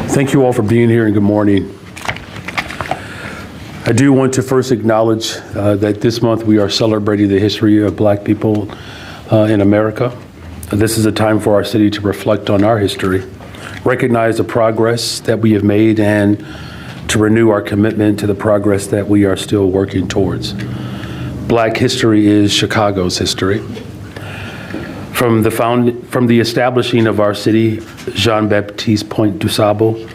Thank you all for being here, and good morning. I do want to first acknowledge that this month we are celebrating the history of Black people in America. This is a time for our city to reflect on our history, recognize the progress that we have made, and to renew our commitment to the progress that we are still working towards. Black history is Chicago's history. From the establishing of our city, Jean-Baptiste Point du Sable,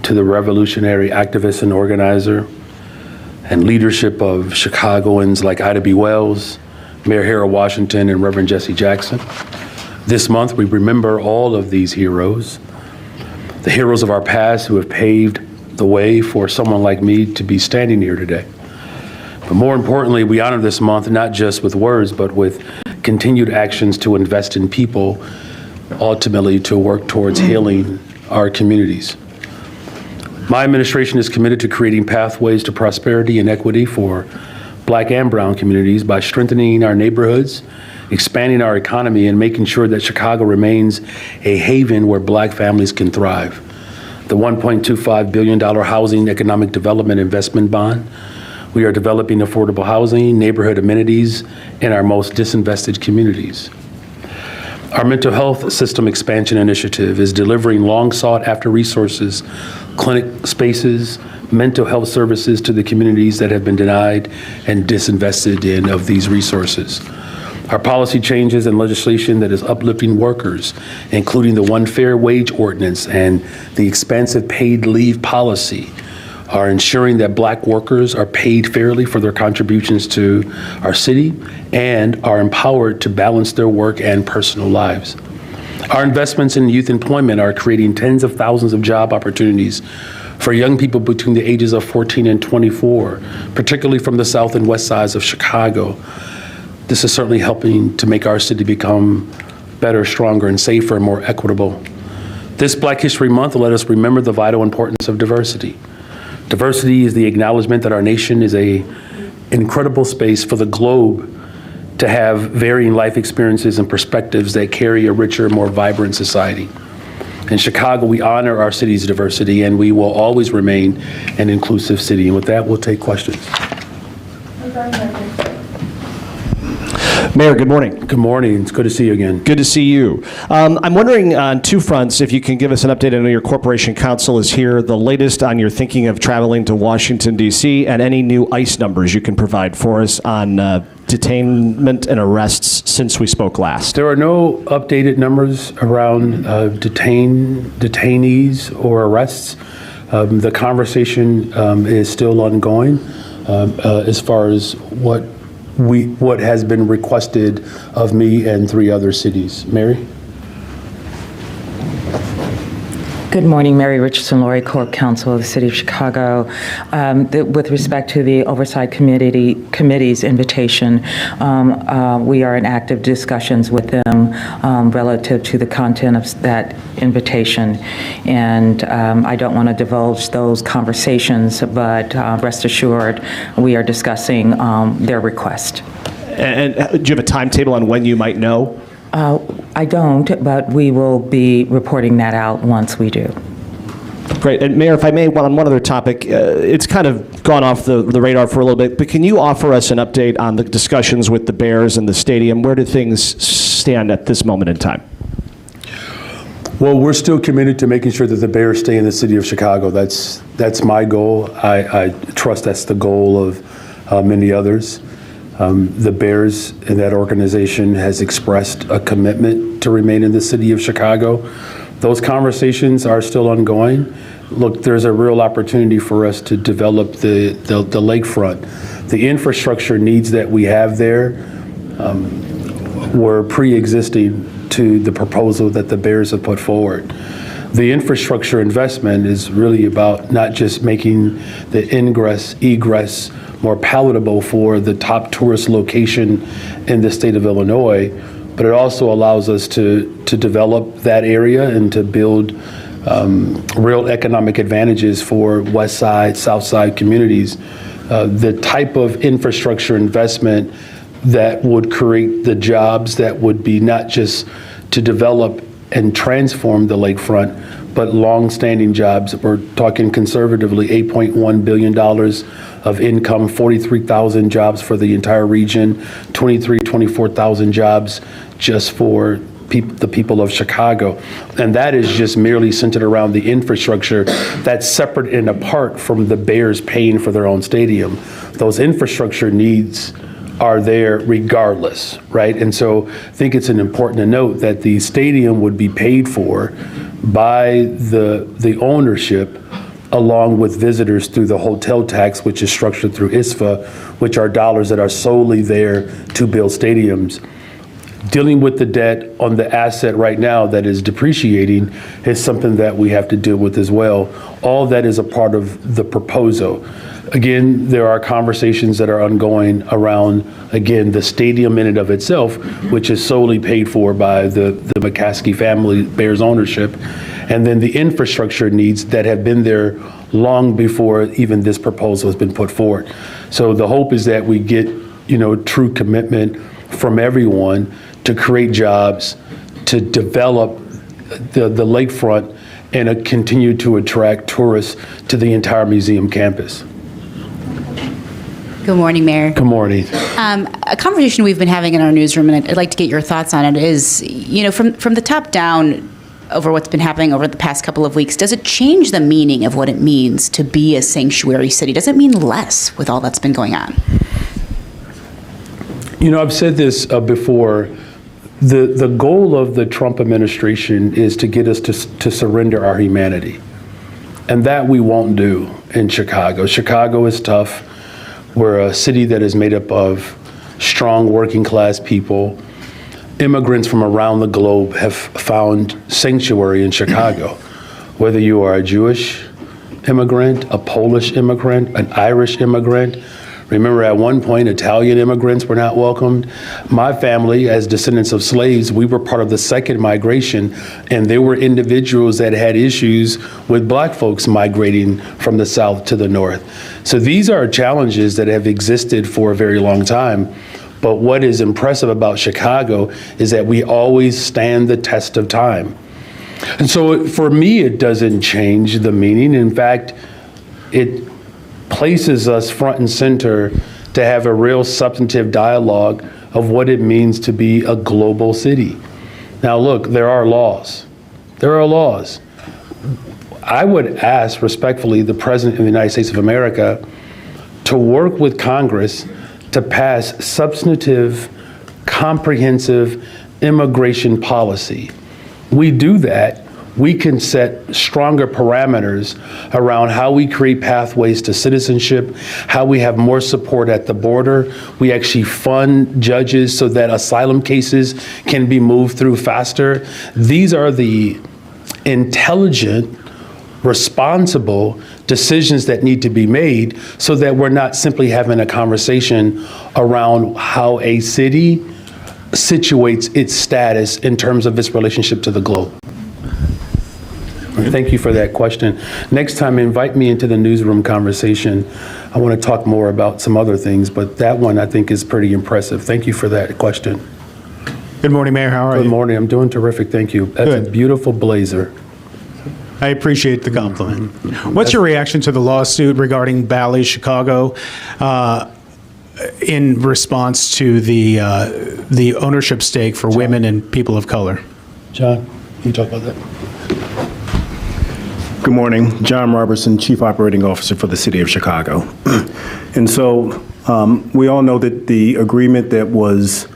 to the revolutionary activist and organizer and leadership of Chicagoans like Ida B. Wells, Mayor Harold Washington, and Reverend Jesse Jackson. This month, we remember all of these heroes, the heroes of our past who have paved the way for someone like me to be standing here today. But more importantly, we honor this month not just with words, but with continued actions to invest in people, ultimately to work towards healing our communities. My administration is committed to creating pathways to prosperity and equity for Black and brown communities by strengthening our neighborhoods, expanding our economy, and making sure that Chicago remains a haven where Black families can thrive. The $1.25 billion Housing Economic Development Investment Bond. We are developing affordable housing, neighborhood amenities in our most disinvested communities. Our mental health system expansion initiative is delivering long sought after resources, clinic spaces, mental health services to the communities that have been denied and disinvested in of these resources. Our policy changes and legislation that is uplifting workers, including the One Fair Wage Ordinance and the expansive paid leave policy, are ensuring that Black workers are paid fairly for their contributions to our city and are empowered to balance their work and personal lives. Our investments in youth employment are creating tens of thousands of job opportunities for young people between the ages of 14 and 24, particularly from the south and west sides of Chicago. This is certainly helping to make our city become better, stronger, and safer, and more equitable. This Black History Month will let us remember the vital importance of diversity. Diversity is the acknowledgement that our nation is an incredible space for the globe to have varying life experiences and perspectives that carry a richer, more vibrant society. In Chicago, we honor our city's diversity, and we will always remain an inclusive city. And with that, we'll take questions. Mayor, good morning. Good morning. It's good to see you again. Good to see you. I'm wondering on two fronts if you can give us an update. I know your corporation counsel is here. The latest on your thinking of traveling to Washington, D.C., and any new ICE numbers you can provide for us on detainment and arrests since we spoke last. There are no updated numbers around detainees or arrests. The conversation is still ongoing as far as what has been requested of me and 3 other cities. Mary? Good morning, Mary Richardson, Laurie, Corp Counsel of the City of Chicago. With respect to the Oversight Committee's invitation, we are in active discussions with them relative to the content of that invitation. And I don't want to divulge those conversations, but rest assured, we are discussing their request. And do you have a timetable on when you might know? I don't, but we will be reporting that out once we do. Great. And Mayor, if I may, on one other topic, it's kind of gone off the radar for a little bit, but can you offer us an update on the discussions with the Bears and the stadium? Where do things stand at this moment in time? Well, we're still committed to making sure that the Bears stay in the city of Chicago. That's my goal. I trust that's the goal of many others. The Bears and that organization has expressed a commitment to remain in the city of Chicago. Those conversations are still ongoing. Look, there's a real opportunity for us to develop the lakefront. The infrastructure needs that we have there were pre-existing to the proposal that the Bears have put forward. The infrastructure investment is really about not just making the ingress, egress more palatable for the top tourist location in the state of Illinois, but it also allows us to develop that area and to build real economic advantages for West Side, South Side communities. The type of infrastructure investment that would create the jobs that would be not just to develop and transform the lakefront, but long-standing jobs. We're talking conservatively $8.1 billion of income, 43,000 jobs for the entire region, 24,000 jobs just for the people of Chicago. And that is just merely centered around the infrastructure that's separate and apart from the Bears paying for their own stadium. Those infrastructure needs are there regardless, right? And so I think it's important to note that the stadium would be paid for by the ownership along with visitors through the hotel tax, which is structured through ISFA, which are dollars that are solely there to build stadiums. Dealing with the debt on the asset right now that is depreciating is something that we have to deal with as well. All that is a part of the proposal. Again, there are conversations that are ongoing around, again, the stadium in and of itself, which is solely paid for by the McCaskey family, Bears ownership, and then the infrastructure needs that have been there long before even this proposal has been put forward. So the hope is that we get, true commitment from everyone to create jobs, to develop the lakefront, and continue to attract tourists to the entire museum campus. Good morning, Mayor. Good morning. A conversation we've been having in our newsroom, and I'd like to get your thoughts on it, is, from the top down over what's been happening over the past couple of weeks, does it change the meaning of what it means to be a sanctuary city? Does it mean less with all that's been going on? I've said this before. The goal of the Trump administration is to get us to surrender our humanity. And that we won't do in Chicago. Chicago is tough. We're a city that is made up of strong working class people. Immigrants from around the globe have found sanctuary in Chicago. Whether you are a Jewish immigrant, a Polish immigrant, an Irish immigrant. Remember, at one point, Italian immigrants were not welcomed. My family, as descendants of slaves, we were part of the second migration, and there were individuals that had issues with black folks migrating from the south to the north. So these are challenges that have existed for a very long time. But what is impressive about Chicago is that we always stand the test of time. And so for me, it doesn't change the meaning. In fact, it places us front and center to have a real substantive dialogue of what it means to be a global city. Now, look, there are laws. There are laws. I would ask respectfully the President of the United States of America to work with Congress to pass substantive, comprehensive immigration policy. We do that, we can set stronger parameters around how we create pathways to citizenship, how we have more support at the border. We actually fund judges so that asylum cases can be moved through faster. These are the intelligent, responsible decisions that need to be made so that we're not simply having a conversation around how a city situates its status in terms of its relationship to the globe. Thank you for that question. Next time, invite me into the newsroom conversation. I want to talk more about some other things, but that one I think is pretty impressive. Thank you for that question. Good morning, Mayor. How are you? Good morning. I'm doing terrific. Thank you. That's Good. a beautiful blazer. I appreciate the compliment. What's your reaction to the lawsuit regarding Bally's Chicago in response to the ownership stake for women and people of color? John, can you talk about that? Good morning. John Robertson, Chief Operating Officer for the City of Chicago. And so we all know that the agreement that was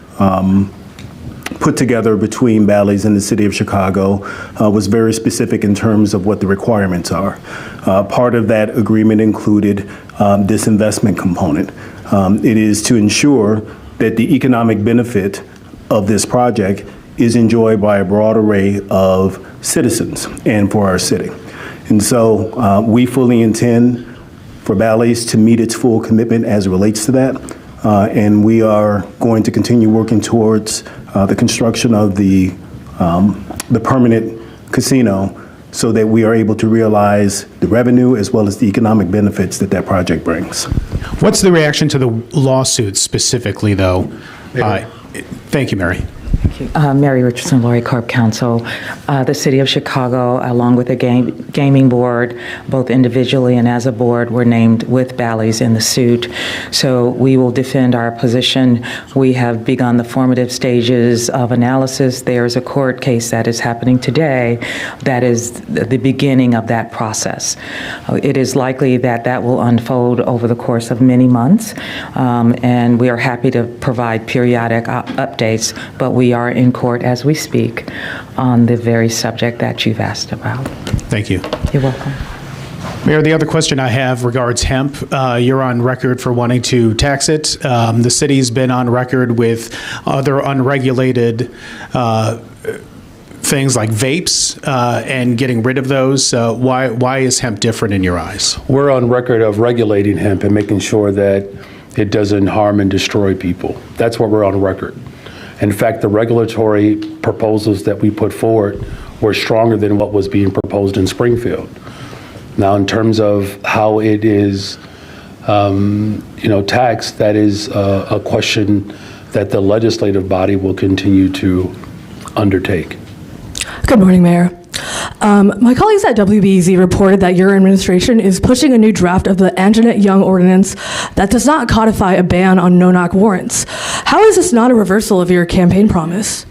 put together between Bally's and the City of Chicago was very specific in terms of what the requirements are. Part of that agreement included this investment component. It is to ensure that the economic benefit of this project is enjoyed by a broad array of citizens and for our city. And so we fully intend for Bally's to meet its full commitment as it relates to that. And we are going to continue working towards the construction of the permanent casino so that we are able to realize the revenue as well as the economic benefits that that project brings. What's the reaction to the lawsuit specifically, though? Thank you, Mary. Mary Richardson, Laurie Corp. Counsel. The City of Chicago, along with the Gaming Board, both individually and as a board, were named with Bally's in the suit. So we will defend our position. We have begun the formative stages of analysis. There is a court case that is happening today that is the beginning of that process. It is likely that that will unfold over the course of many months, and we are happy to provide periodic updates, but we are in court as we speak on the very subject that you've asked about. Thank you. You're welcome. Mayor, the other question I have regards hemp. You're on record for wanting to tax it. The city's been on record with other unregulated things like vapes and getting rid of those. Why is hemp different in your eyes? We're on record of regulating hemp and making sure that it doesn't harm and destroy people. That's what we're on record. In fact, the regulatory proposals that we put forward were stronger than what was being proposed in Springfield. Now, in terms of how it is, taxed, that is a question that the legislative body will continue to undertake. Good morning, Mayor. My colleagues at WBEZ reported that your administration is pushing a new draft of the Anjanette Young ordinance that does not codify a ban on no-knock warrants. How is this not a reversal of your campaign promise?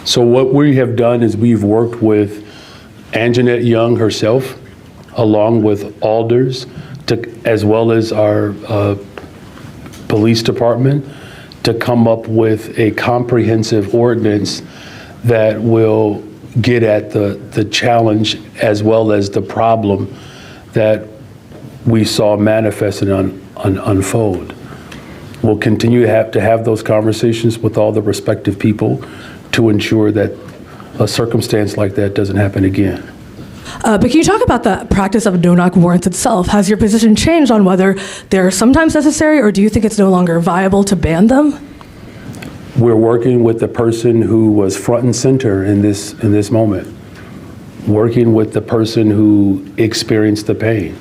So what we have done is we've worked with Anjanette Young herself, along with alders, as well as our police department, to come up with a comprehensive ordinance that will get at the challenge as well as the problem that we saw manifested unfold. We'll continue to have those conversations with all the respective people to ensure that a circumstance like that doesn't happen again. But can you talk about the practice of no-knock warrants itself? Has your position changed on whether they're sometimes necessary, or do you think it's no longer viable to ban them? We're working with the person who was front and center in this moment, working with the person who experienced the pain,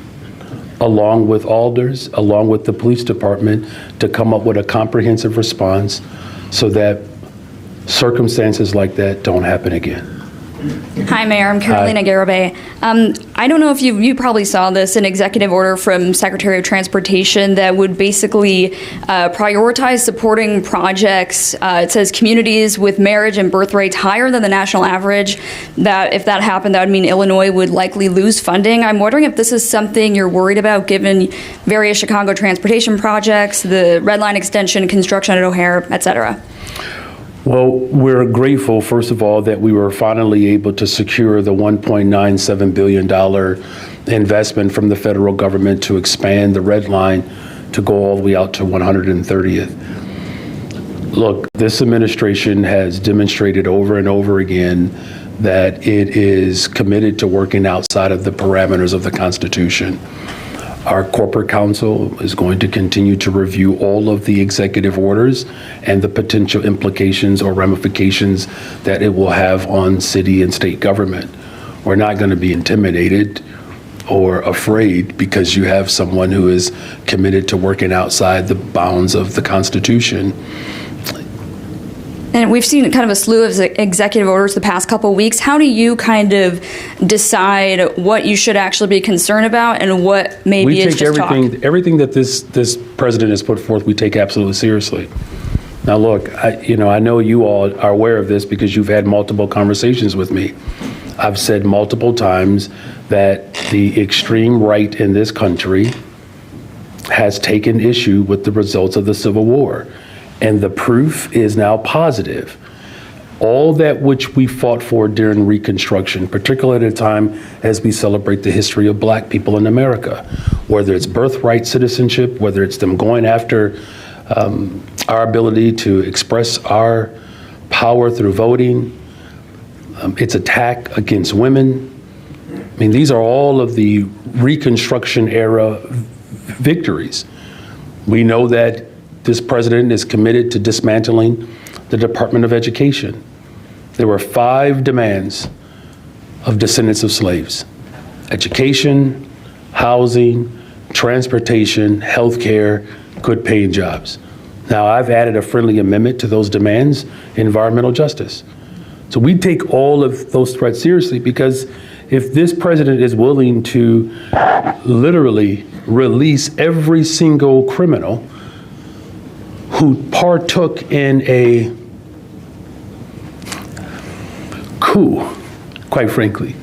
along with alders, along with the police department, to come up with a comprehensive response so that circumstances like that don't happen again. Hi, Mayor. I'm Carolina Garibay. I don't know if you probably saw this, an executive order from Secretary of Transportation that would basically prioritize supporting projects. It says communities with marriage and birth rates higher than the national average, that if that happened, that would mean Illinois would likely lose funding. I'm wondering if this is something you're worried about given various Chicago transportation projects, the Red Line extension, construction at O'Hare, et cetera. Well, we're grateful, first of all, that we were finally able to secure the $1.97 billion investment from the federal government to expand the Red Line to go all the way out to 130th. Look, this administration has demonstrated over and over again that it is committed to working outside of the parameters of the Constitution. Our corporate counsel is going to continue to review all of the executive orders and the potential implications or ramifications that it will have on city and state government. We're not going to be intimidated or afraid because you have someone who is committed to working outside the bounds of the Constitution. And we've seen kind of a slew of executive orders the past couple of weeks. How do you kind of decide what you should actually be concerned about and what maybe is just talk? Everything that this president has put forth, we take absolutely seriously. Now, look, I know you all are aware of this because you've had multiple conversations with me. I've said multiple times that the extreme right in this country has taken issue with the results of the Civil War. And the proof is now positive. All that which we fought for during Reconstruction, particularly at a time as we celebrate the history of Black people in America, whether it's birthright citizenship, whether it's them going after our ability to express our power through voting, its attack against women. I mean, these are all of the Reconstruction era victories. We know that this president is committed to dismantling the Department of Education. There were 5 demands of descendants of slaves. Education, housing, transportation, healthcare, good paying jobs. Now, I've added a friendly amendment to those demands, environmental justice. So we take all of those threats seriously, because if this president is willing to literally release every single criminal who partook in a coup, quite frankly,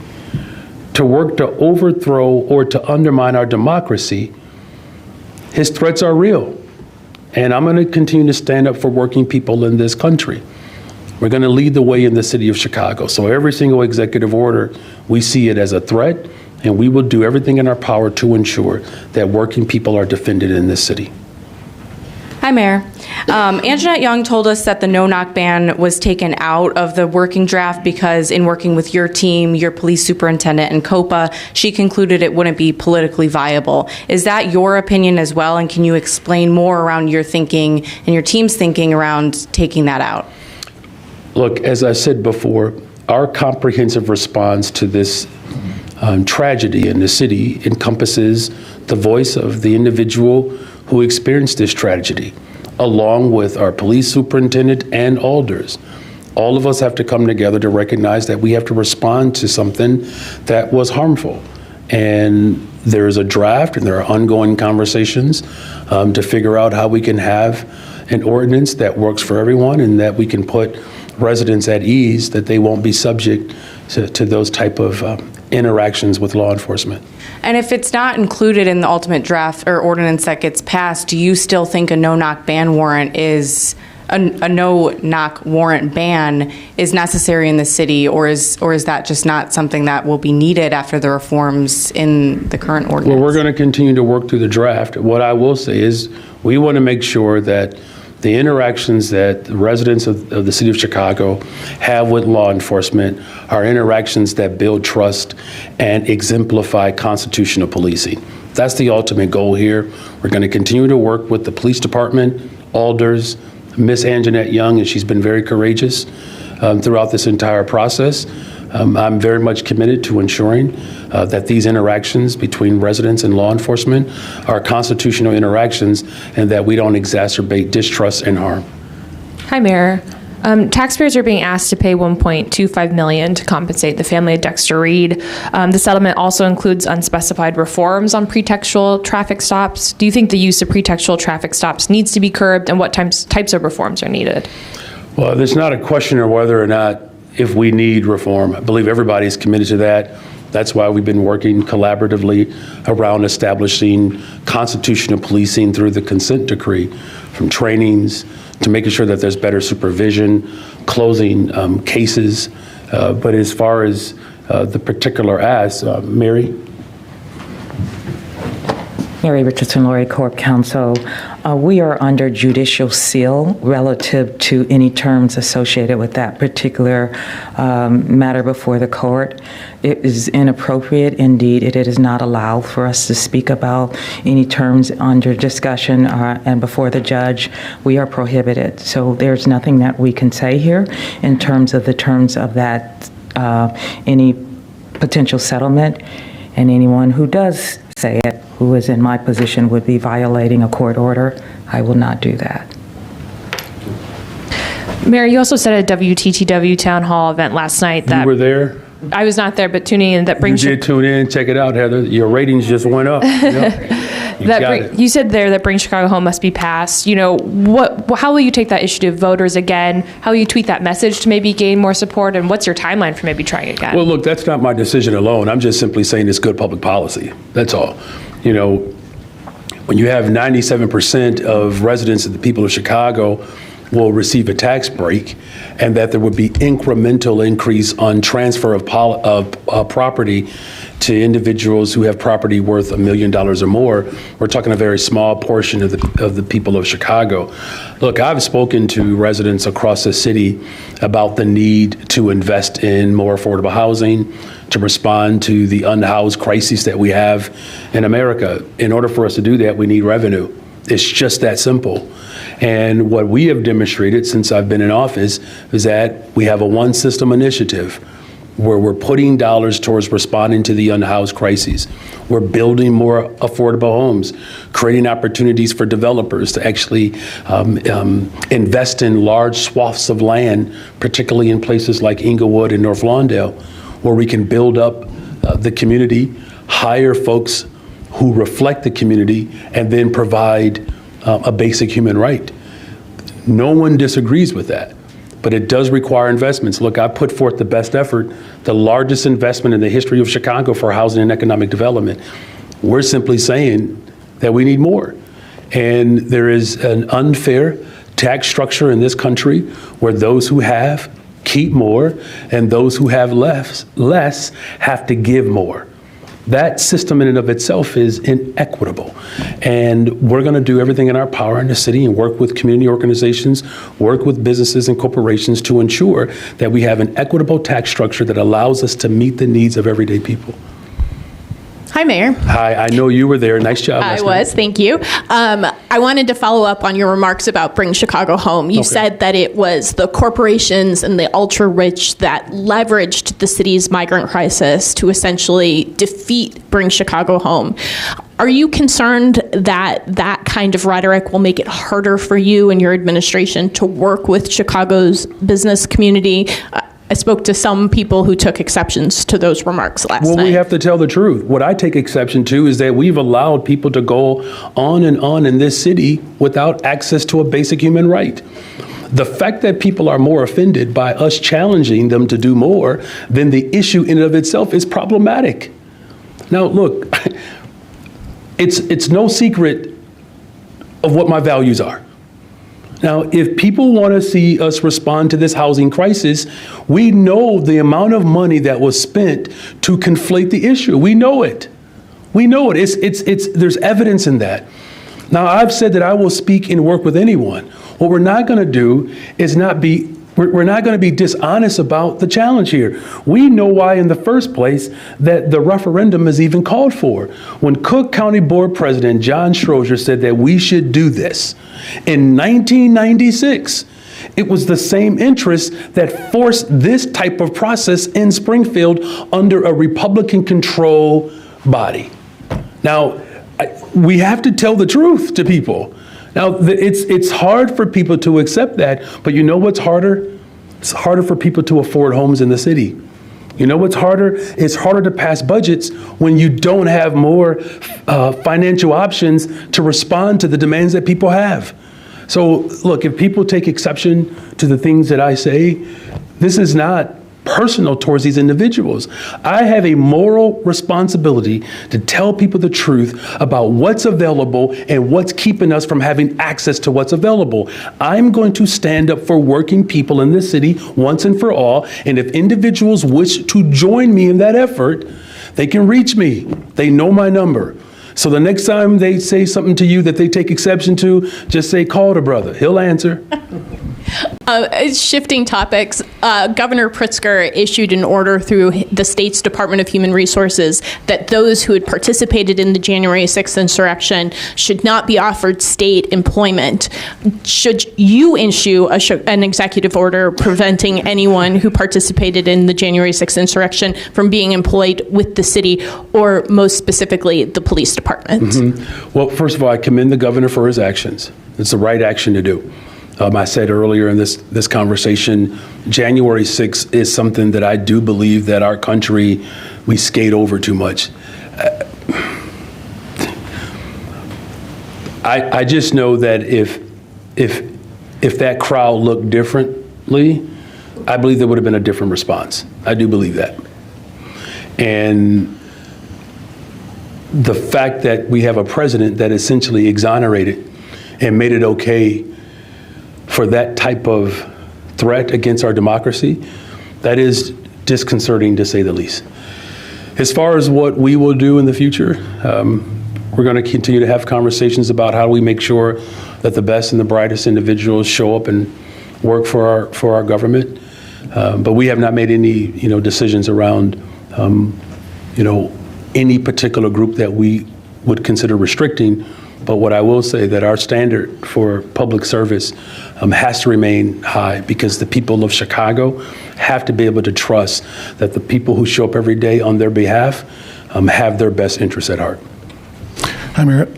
to work to overthrow or to undermine our democracy, his threats are real. And I'm going to continue to stand up for working people in this country. We're going to lead the way in the city of Chicago. So every single executive order, we see it as a threat, and we will do everything in our power to ensure that working people are defended in this city. Hi, Mayor. Anjanette Young told us that the no-knock ban was taken out of the working draft because in working with your team, your police superintendent, and COPA, she concluded it wouldn't be politically viable. Is that your opinion as well? And can you explain more around your thinking and your team's thinking around taking that out? Look, as I said before, our comprehensive response to this tragedy in the city encompasses the voice of the individual who experienced this tragedy, along with our police superintendent and alders. All of us have to come together to recognize that we have to respond to something that was harmful. And there is a draft and there are ongoing conversations to figure out how we can have an ordinance that works for everyone and that we can put residents at ease that they won't be subject to those type of interactions with law enforcement. And if it's not included in the ultimate draft or ordinance that gets passed, do you still think a no-knock ban warrant is a no-knock warrant ban is necessary in the city, or is that just not something that will be needed after the reforms in the current ordinance? Well, we're going to continue to work through the draft. What I will say is we want to make sure that the interactions that the residents of the city of Chicago have with law enforcement are interactions that build trust and exemplify constitutional policing. That's the ultimate goal here. We're going to continue to work with the police department, alders, Miss Anjanette Young, and she's been very courageous throughout this entire process. I'm very much committed to ensuring that these interactions between residents and law enforcement are constitutional interactions and that we don't exacerbate distrust and harm. Hi, Mayor. Taxpayers are being asked to pay $1.25 million to compensate the family of Dexter Reed. The settlement also includes unspecified reforms on pretextual traffic stops. Do you think the use of pretextual traffic stops needs to be curbed, and what types of reforms are needed? Well, there's not a question of whether or not if we need reform. I believe everybody's committed to that. That's why we've been working collaboratively around establishing constitutional policing through the consent decree, from trainings to making sure that there's better supervision, closing cases. But as far as the particular ask, Mary? Mary Richardson, Laurie Corp Counsel. We are under judicial seal relative to any terms associated with that particular matter before the court. It is inappropriate. Indeed, it is not allowed for us to speak about any terms under discussion and before the judge. We are prohibited. So there's nothing that we can say here in terms of the terms of that, any potential settlement, and anyone who does say it, who is in my position, would be violating a court order. I will not do that. Mayor, you also said at a WTTW town hall event last night that... You were there? I was not there, but tuning in, that brings... You did tune in. Check it out, Heather. Your ratings just went up. You said there that Bring Chicago Home must be passed. You know, how will you take that issue to voters again? How will you tweak that message to maybe gain more support? And what's your timeline for maybe trying again? Well, look, that's not my decision alone. I'm just simply saying it's good public policy. That's all. You know, when you have 97% of residents of the people of Chicago will receive a tax break, and that there would be incremental increase on transfer of property to individuals who have property worth $1 million or more, we're talking a very small portion of the people of Chicago. Look, I've spoken to residents across the city about the need to invest in more affordable housing, to respond to the unhoused crises that we have in America. In order for us to do that, we need revenue. It's just that simple. And what we have demonstrated since I've been in office is that we have a one system initiative. where we're putting dollars towards responding to the unhoused crises. We're building more affordable homes, creating opportunities for developers to actually invest in large swaths of land, particularly in places like Inglewood and North Lawndale, where we can build up the community, hire folks who reflect the community, and then provide a basic human right. No one disagrees with that. But it does require investments. Look, I put forth the best effort, the largest investment in the history of Chicago for housing and economic development. We're simply saying that we need more. And there is an unfair tax structure in this country where those who have keep more and those who have less have to give more. That system in and of itself is inequitable. And we're going to do everything in our power in the city and work with community organizations, work with businesses and corporations to ensure that we have an equitable tax structure that allows us to meet the needs of everyday people. Hi, Mayor. Hi, I know you were there. Nice job. I was, thank you. I wanted to follow up on your remarks about Bring Chicago Home. You said that it was the corporations and the ultra-rich that leveraged the city's migrant crisis to essentially defeat Bring Chicago Home. Are you concerned that that kind of rhetoric will make it harder for you and your administration to work with Chicago's business community? I spoke to some people who took exceptions to those remarks last night. Well, we have to tell the truth. What I take exception to is that we've allowed people to go on and on in this city without access to a basic human right. The fact that people are more offended by us challenging them to do more than the issue in and of itself is problematic. Now, look, it's no secret of what my values are. Now, if people want to see us respond to this housing crisis, we know the amount of money that was spent to conflate the issue. We know it. We know it. There's evidence in that. Now, I've said that I will speak and work with anyone. What we're not going to do is we're not going to be dishonest about the challenge here. We know why in the first place that the referendum is even called for. When Cook County Board President John Strozier said that we should do this in 1996, it was the same interest that forced this type of process in Springfield under a Republican control body. Now, we have to tell the truth to people. Now, it's hard for people to accept that, but you know what's harder? It's harder for people to afford homes in the city. You know what's harder? It's harder to pass budgets when you don't have more financial options to respond to the demands that people have. So, look, if people take exception to the things that I say, this is not personal towards these individuals. I have a moral responsibility to tell people the truth about what's available and what's keeping us from having access to what's available. I'm going to stand up for working people in this city once and for all, and if individuals wish to join me in that effort, they can reach me. They know my number. So the next time they say something to you that they take exception to, just say, call the brother. He'll answer. Shifting topics, Governor Pritzker issued an order through the state's Department of Human Resources that those who had participated in the January 6th insurrection should not be offered state employment. Should you issue an executive order preventing anyone who participated in the January 6th insurrection from being employed with the city, or most specifically, the police department? Mm-hmm. Well, first of all, I commend the governor for his actions. It's the right action to do. I said earlier in this conversation, January 6th is something that I do believe that our country, we skate over too much. I just know that if that crowd looked differently, I believe there would have been a different response. I do believe that. And the fact that we have a president that essentially exonerated and made it okay for that type of threat against our democracy, that is disconcerting to say the least. As far as what we will do in the future, we're going to continue to have conversations about how we make sure that the best and the brightest individuals show up and work for our government. But we have not made any decisions around any particular group that we would consider restricting. But what I will say that our standard for public service has to remain high, because the people of Chicago have to be able to trust that the people who show up every day on their behalf have their best interests at heart. Hi, Mayor.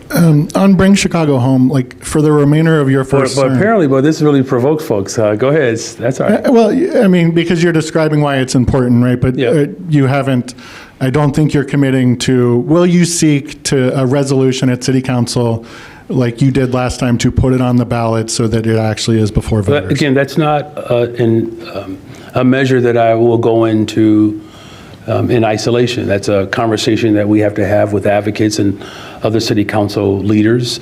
On Bring Chicago Home, like for the remainder of your first But term. apparently, this really provoked folks. Go ahead. That's all right. Well, I mean, because you're describing why it's important, right? But Yeah. you haven't, I don't think you're committing to, will you seek to a resolution at City Council like you did last time to put it on the ballot so that it actually is before voters? But again, that's not a measure that I will go into in isolation. That's a conversation that we have to have with advocates and other city council leaders.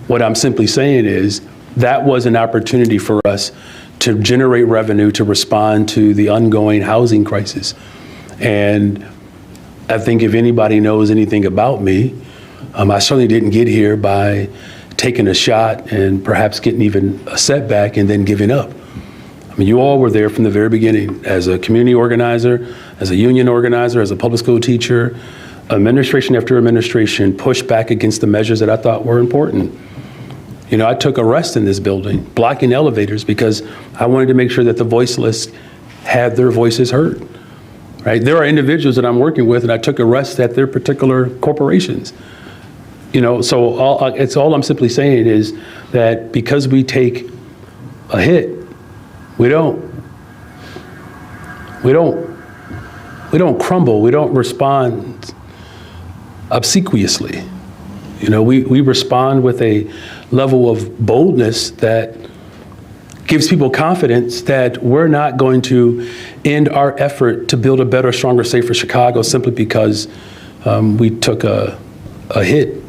What I'm simply saying is that was an opportunity for us to generate revenue to respond to the ongoing housing crisis. And I think if anybody knows anything about me, I certainly didn't get here by taking a shot and perhaps getting even a setback and then giving up. I mean, you all were there from the very beginning as a community organizer, as a union organizer, as a public school teacher. Administration after administration pushed back against the measures that I thought were important. You know, I took arrest in this building, blocking elevators, because I wanted to make sure that the voiceless had their voices heard. Right? There are individuals that I'm working with, and I took arrests at their particular corporations. You know, so all I'm simply saying is that because we take a hit, we don't crumble. We don't respond obsequiously. You know, we respond with a level of boldness that gives people confidence that we're not going to end our effort to build a better, stronger, safer Chicago simply because we took a hit.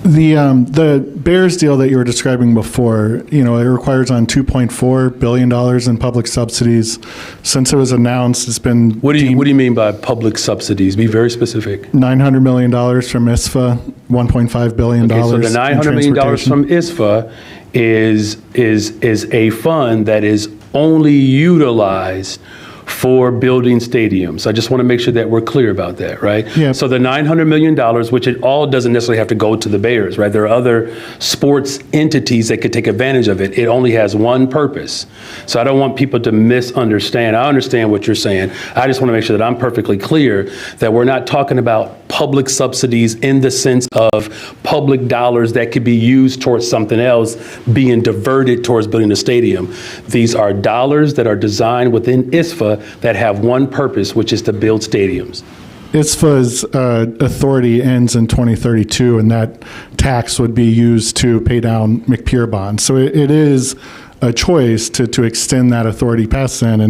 The Bears deal that you were describing before, you know, it requires on $2.4 billion in public subsidies. Since it was announced, it's been What do you mean by public subsidies? Be very specific. $900 million from ISFA, $1.5 billion. Okay, so the $900 million from ISFA is a fund that is only utilized for building stadiums. I just want to make sure that we're clear about that, right? Yeah. So the $900 million, which it all doesn't necessarily have to go to the Bears, right? There are other sports entities that could take advantage of it. It only has one purpose. So I don't want people to misunderstand. I understand what you're saying. I just want to make sure that I'm perfectly clear that we're not talking about public subsidies in the sense of public dollars that could be used towards something else being diverted towards building a stadium. These are dollars that are designed within ISFA that have one purpose, which is to build stadiums. ISFA's authority ends in 2032, and that tax would be used to pay down McPier bonds. So it is a choice to extend that authority past then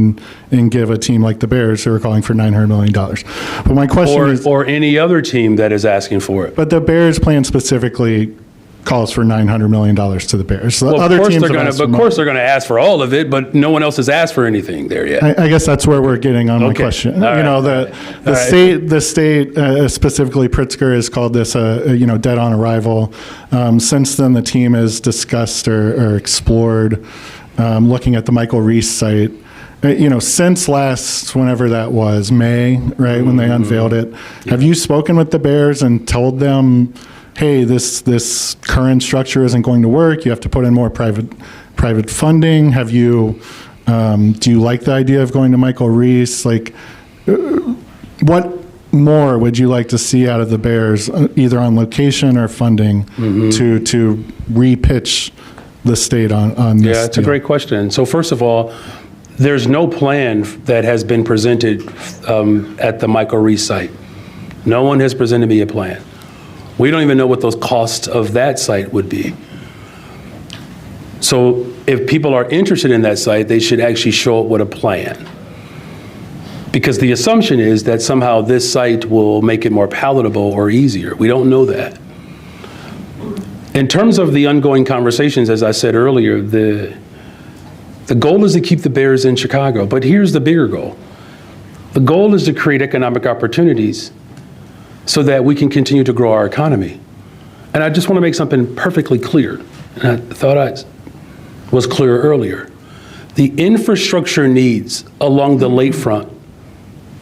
and give a team like the Bears who are calling for $900 million. But my question is... Or any other team that is asking for it. But the Bears plan specifically calls for $900 million to the Bears. Well, of course they're going to ask for all of it, but no one else has asked for anything there yet. I guess that's where we're getting on my question. All you know, right. the state, specifically Pritzker, has called this dead on arrival. Since then, the team has discussed or explored looking at the Michael Reese site. Since last, whenever that was, May, right, when they unveiled it, have you spoken with the Bears and told them, hey, this current structure isn't going to work, you have to put in more private funding? Have you, do you like the idea of going to Michael Reese? Like, what more would you like to see out of the Bears, either on location or funding, to re-pitch the state on this? Yeah, it's a great question. So first of all, there's no plan that has been presented at the Michael Reese site. No one has presented me a plan. We don't even know what those costs of that site would be. So if people are interested in that site, they should actually show up with a plan. Because the assumption is that somehow this site will make it more palatable or easier. We don't know that. In terms of the ongoing conversations, as I said earlier, the goal is to keep the Bears in Chicago, but here's the bigger goal. The goal is to create economic opportunities so that we can continue to grow our economy. And I just want to make something perfectly clear, and I thought I was clear earlier. The infrastructure needs along the lakefront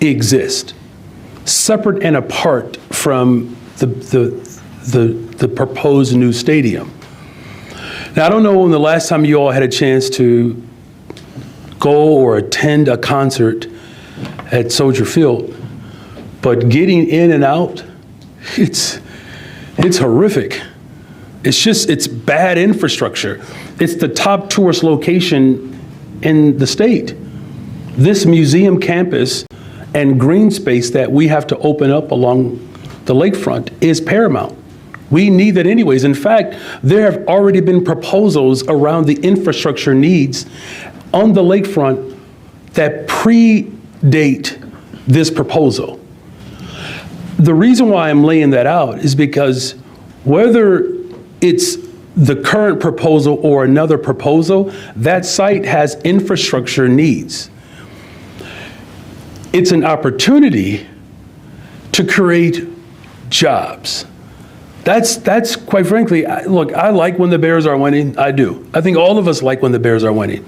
exist, separate and apart from the the proposed new stadium. Now, I don't know when the last time you all had a chance to go or attend a concert at Soldier Field, but getting in and out, it's horrific. It's bad infrastructure. It's the top tourist location in the state. This museum campus and green space that we have to open up along the lakefront is paramount. We need that anyways. In fact, there have already been proposals around the infrastructure needs on the lakefront that predate this proposal. The reason why I'm laying that out is because whether it's the current proposal or another proposal, that site has infrastructure needs. It's an opportunity to create jobs. That's quite frankly, look, I like when the Bears are winning. I do. I think all of us like when the Bears are winning.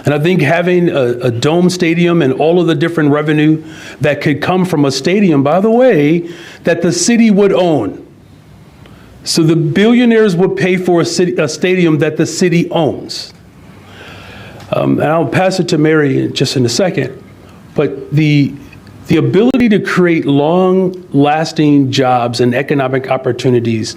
And I think having a dome stadium and all of the different revenue that could come from a stadium, by the way, that the city would own. So the billionaires would pay for a stadium that the city owns. And I'll pass it to Mary just in a second. But the ability to create long-lasting jobs and economic opportunities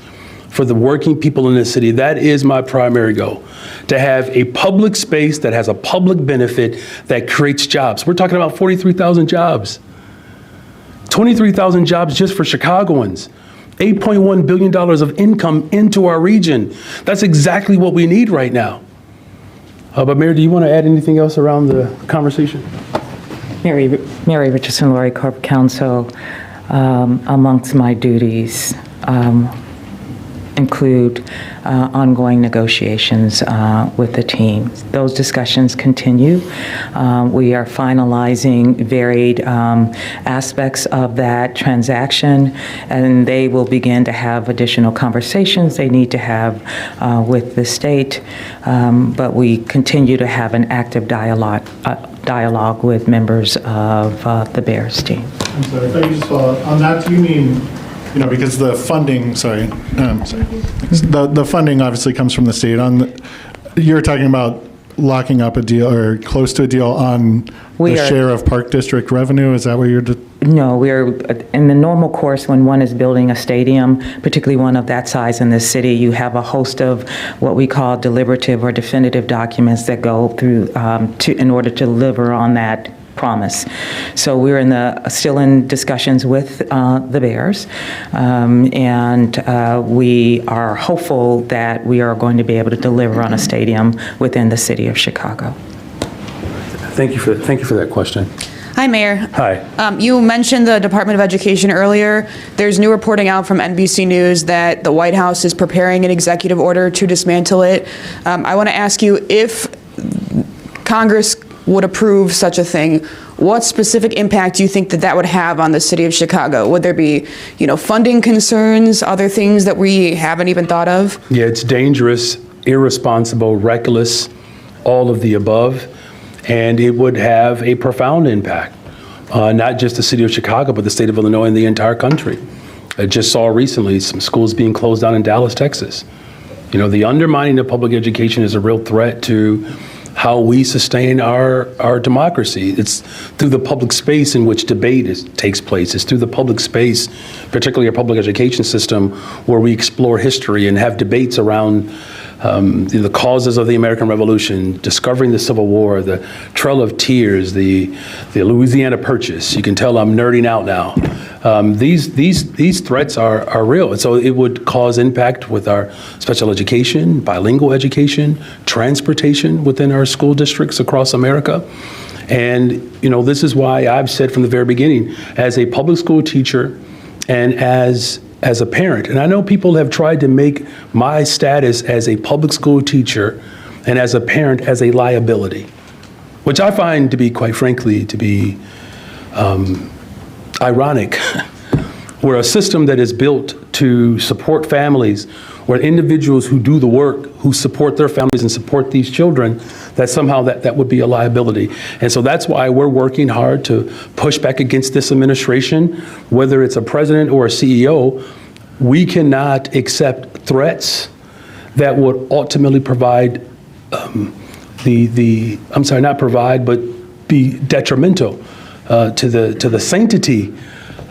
for the working people in the city, that is my primary goal. To have a public space that has a public benefit that creates jobs. We're talking about 43,000 jobs. 23,000 jobs just for Chicagoans. $8.1 billion of income into our region. That's exactly what we need right now. But Mayor, do you want to add anything else around the conversation? Mary Richardson, Laurie Corp Counsel. Amongst my duties include ongoing negotiations with the team. Those discussions continue. We are finalizing varied aspects of that transaction, and they will begin to have additional conversations they need to have with the state. But we continue to have an active dialogue with members of the Bears team. I'm sorry, if I could just follow up. On that, do you mean, because the funding, the funding obviously comes from the state. You're talking about locking up a deal or close to a deal on the share of Park District revenue? Is that what you're... No, we're in the normal course when one is building a stadium, particularly one of that size in this city, you have a host of what we call deliberative or definitive documents that go through in order to deliver on that promise. So we're still in discussions with the Bears, and we are hopeful that we are going to be able to deliver on a stadium within the city of Chicago. Thank you for that question. Hi, Mayor. Hi. You mentioned the Department of Education earlier. There's new reporting out from NBC News that the White House is preparing an executive order to dismantle it. I want to ask you, if Congress would approve such a thing, what specific impact do you think that would have on the city of Chicago? Would there be, funding concerns, other things that we haven't even thought of? Yeah, it's dangerous, irresponsible, reckless, all of the above, and it would have a profound impact, not just the city of Chicago, but the state of Illinois and the entire country. I just saw recently some schools being closed down in Dallas, Texas. The undermining of public education is a real threat to how we sustain our democracy. It's through the public space in which debate takes place. It's through the public space, particularly our public education system, where we explore history and have debates around the causes of the American Revolution, discovering the Civil War, the Trail of Tears, the Louisiana Purchase. You can tell I'm nerding out now. These threats are real, and so it would cause impact with our special education, bilingual education, transportation within our school districts across America. And this is why I've said from the very beginning, as a public school teacher and as a parent, and I know people have tried to make my status as a public school teacher and as a parent as a liability, which I find to be, quite frankly, ironic. We're a system that is built to support families, where individuals who do the work, who support their families and support these children, that somehow that would be a liability. And so that's why we're working hard to push back against this administration, whether it's a president or a CEO. we cannot accept threats that would ultimately provide not provide, but be detrimental to the sanctity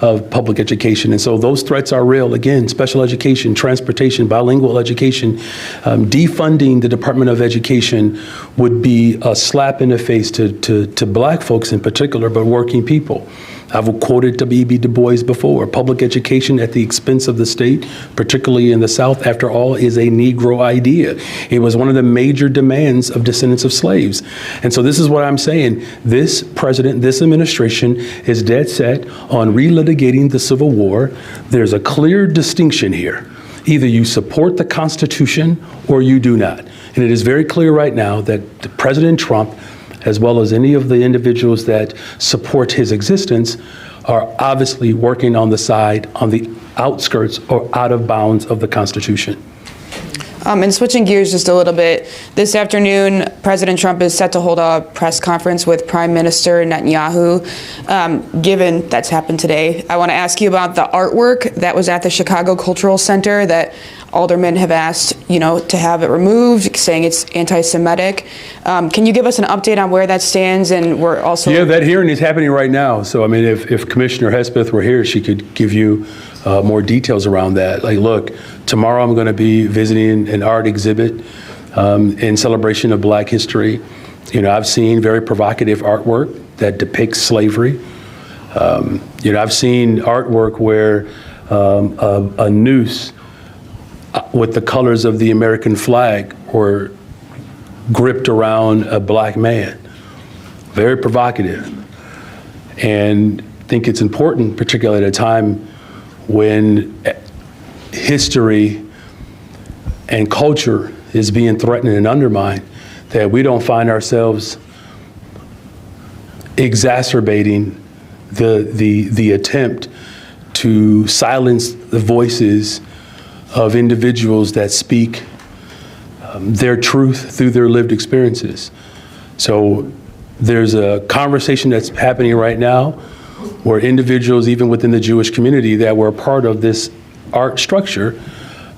of public education. And so those threats are real. Again, special education, transportation, bilingual education, defunding the Department of Education would be a slap in the face to black folks in particular, but working people. I've quoted W.E.B. Du Bois before. Public education at the expense of the state, particularly in the South, after all, is a Negro idea. It was one of the major demands of descendants of slaves. And so this is what I'm saying. This president, this administration is dead set on relitigating the Civil War. There's a clear distinction here. Either you support the Constitution or you do not. And it is very clear right now that President Trump, as well as any of the individuals that support his existence, are obviously working on the outskirts or out of bounds of the Constitution. And switching gears just a little bit, this afternoon, President Trump is set to hold a press conference with Prime Minister Netanyahu. Given that's happened today, I want to ask you about the artwork that was at the Chicago Cultural Center that aldermen have asked, to have it removed, saying it's anti-Semitic. Can you give us an update on where that stands? And we're also... Yeah, that hearing is happening right now. So, I mean, if Commissioner Hespeth were here, she could give you more details around that. Like, look, tomorrow I'm going to be visiting an art exhibit in celebration of Black history. I've seen very provocative artwork that depicts slavery. I've seen artwork where a noose with the colors of the American flag were gripped around a Black man. Very provocative. And I think it's important, particularly at a time when history and culture is being threatened and undermined, that we don't find ourselves exacerbating the attempt to silence the voices of individuals that speak their truth through their lived experiences. So there's a conversation that's happening right now where individuals, even within the Jewish community that were a part of this art structure,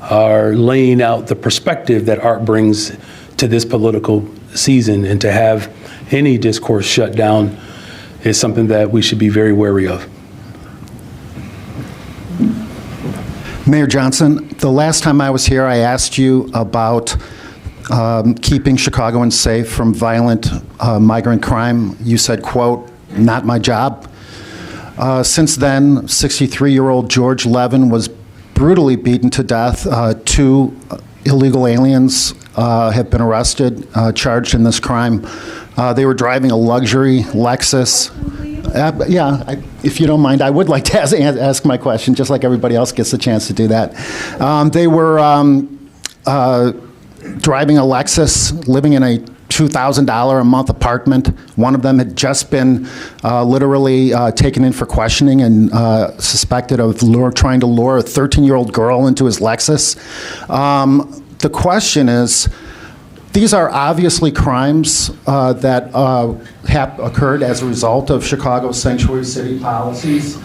are laying out the perspective that art brings to this political season. And to have any discourse shut down is something that we should be very wary of. Mayor Johnson, the last time I was here, I asked you about keeping Chicagoans safe from violent migrant crime. You said, quote, "Not my job." Since then, 63-year-old George Levin was brutally beaten to death. 2 illegal aliens have been arrested, charged in this crime. They were driving a luxury Lexus. If you don't mind, I would like to ask my question, just like everybody else gets a chance to do that. They were driving a Lexus, living in a $2,000 a month apartment. One of them had just been literally taken in for questioning and suspected of trying to lure a 13-year-old girl into his Lexus. The question is, these are obviously crimes that have occurred as a result of Chicago's sanctuary city policies.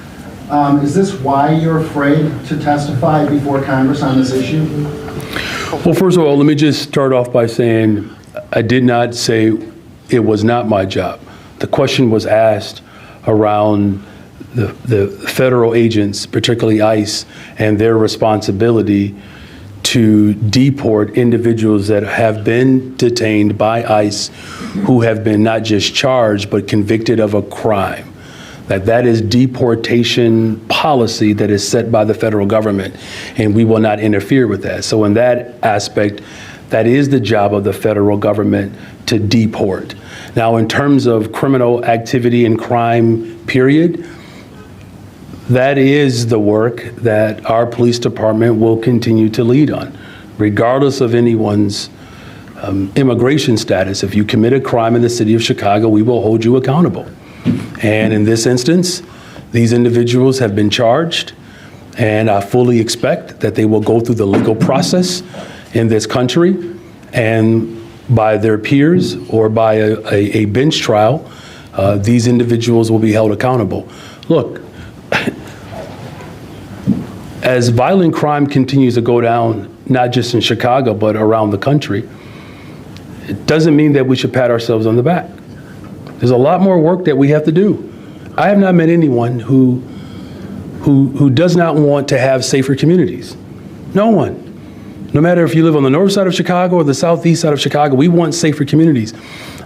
Is this why you're afraid to testify before Congress on this issue? Well, first of all, let me just start off by saying I did not say it was not my job. The question was asked around the federal agents, particularly ICE, and their responsibility to deport individuals that have been detained by ICE who have been not just charged but convicted of a crime. That is deportation policy that is set by the federal government, and we will not interfere with that. So in that aspect, that is the job of the federal government to deport. Now, in terms of criminal activity and crime, period, that is the work that our police department will continue to lead on, regardless of anyone's immigration status. If you commit a crime in the city of Chicago, we will hold you accountable. And in this instance, these individuals have been charged, and I fully expect that they will go through the legal process in this country, and by their peers or by a bench trial, these individuals will be held accountable. Look, As violent crime continues to go down, not just in Chicago, but around the country, it doesn't mean that we should pat ourselves on the back. There's a lot more work that we have to do. I have not met anyone who does not want to have safer communities. No one. No matter if you live on the north side of Chicago or the southeast side of Chicago, we want safer communities.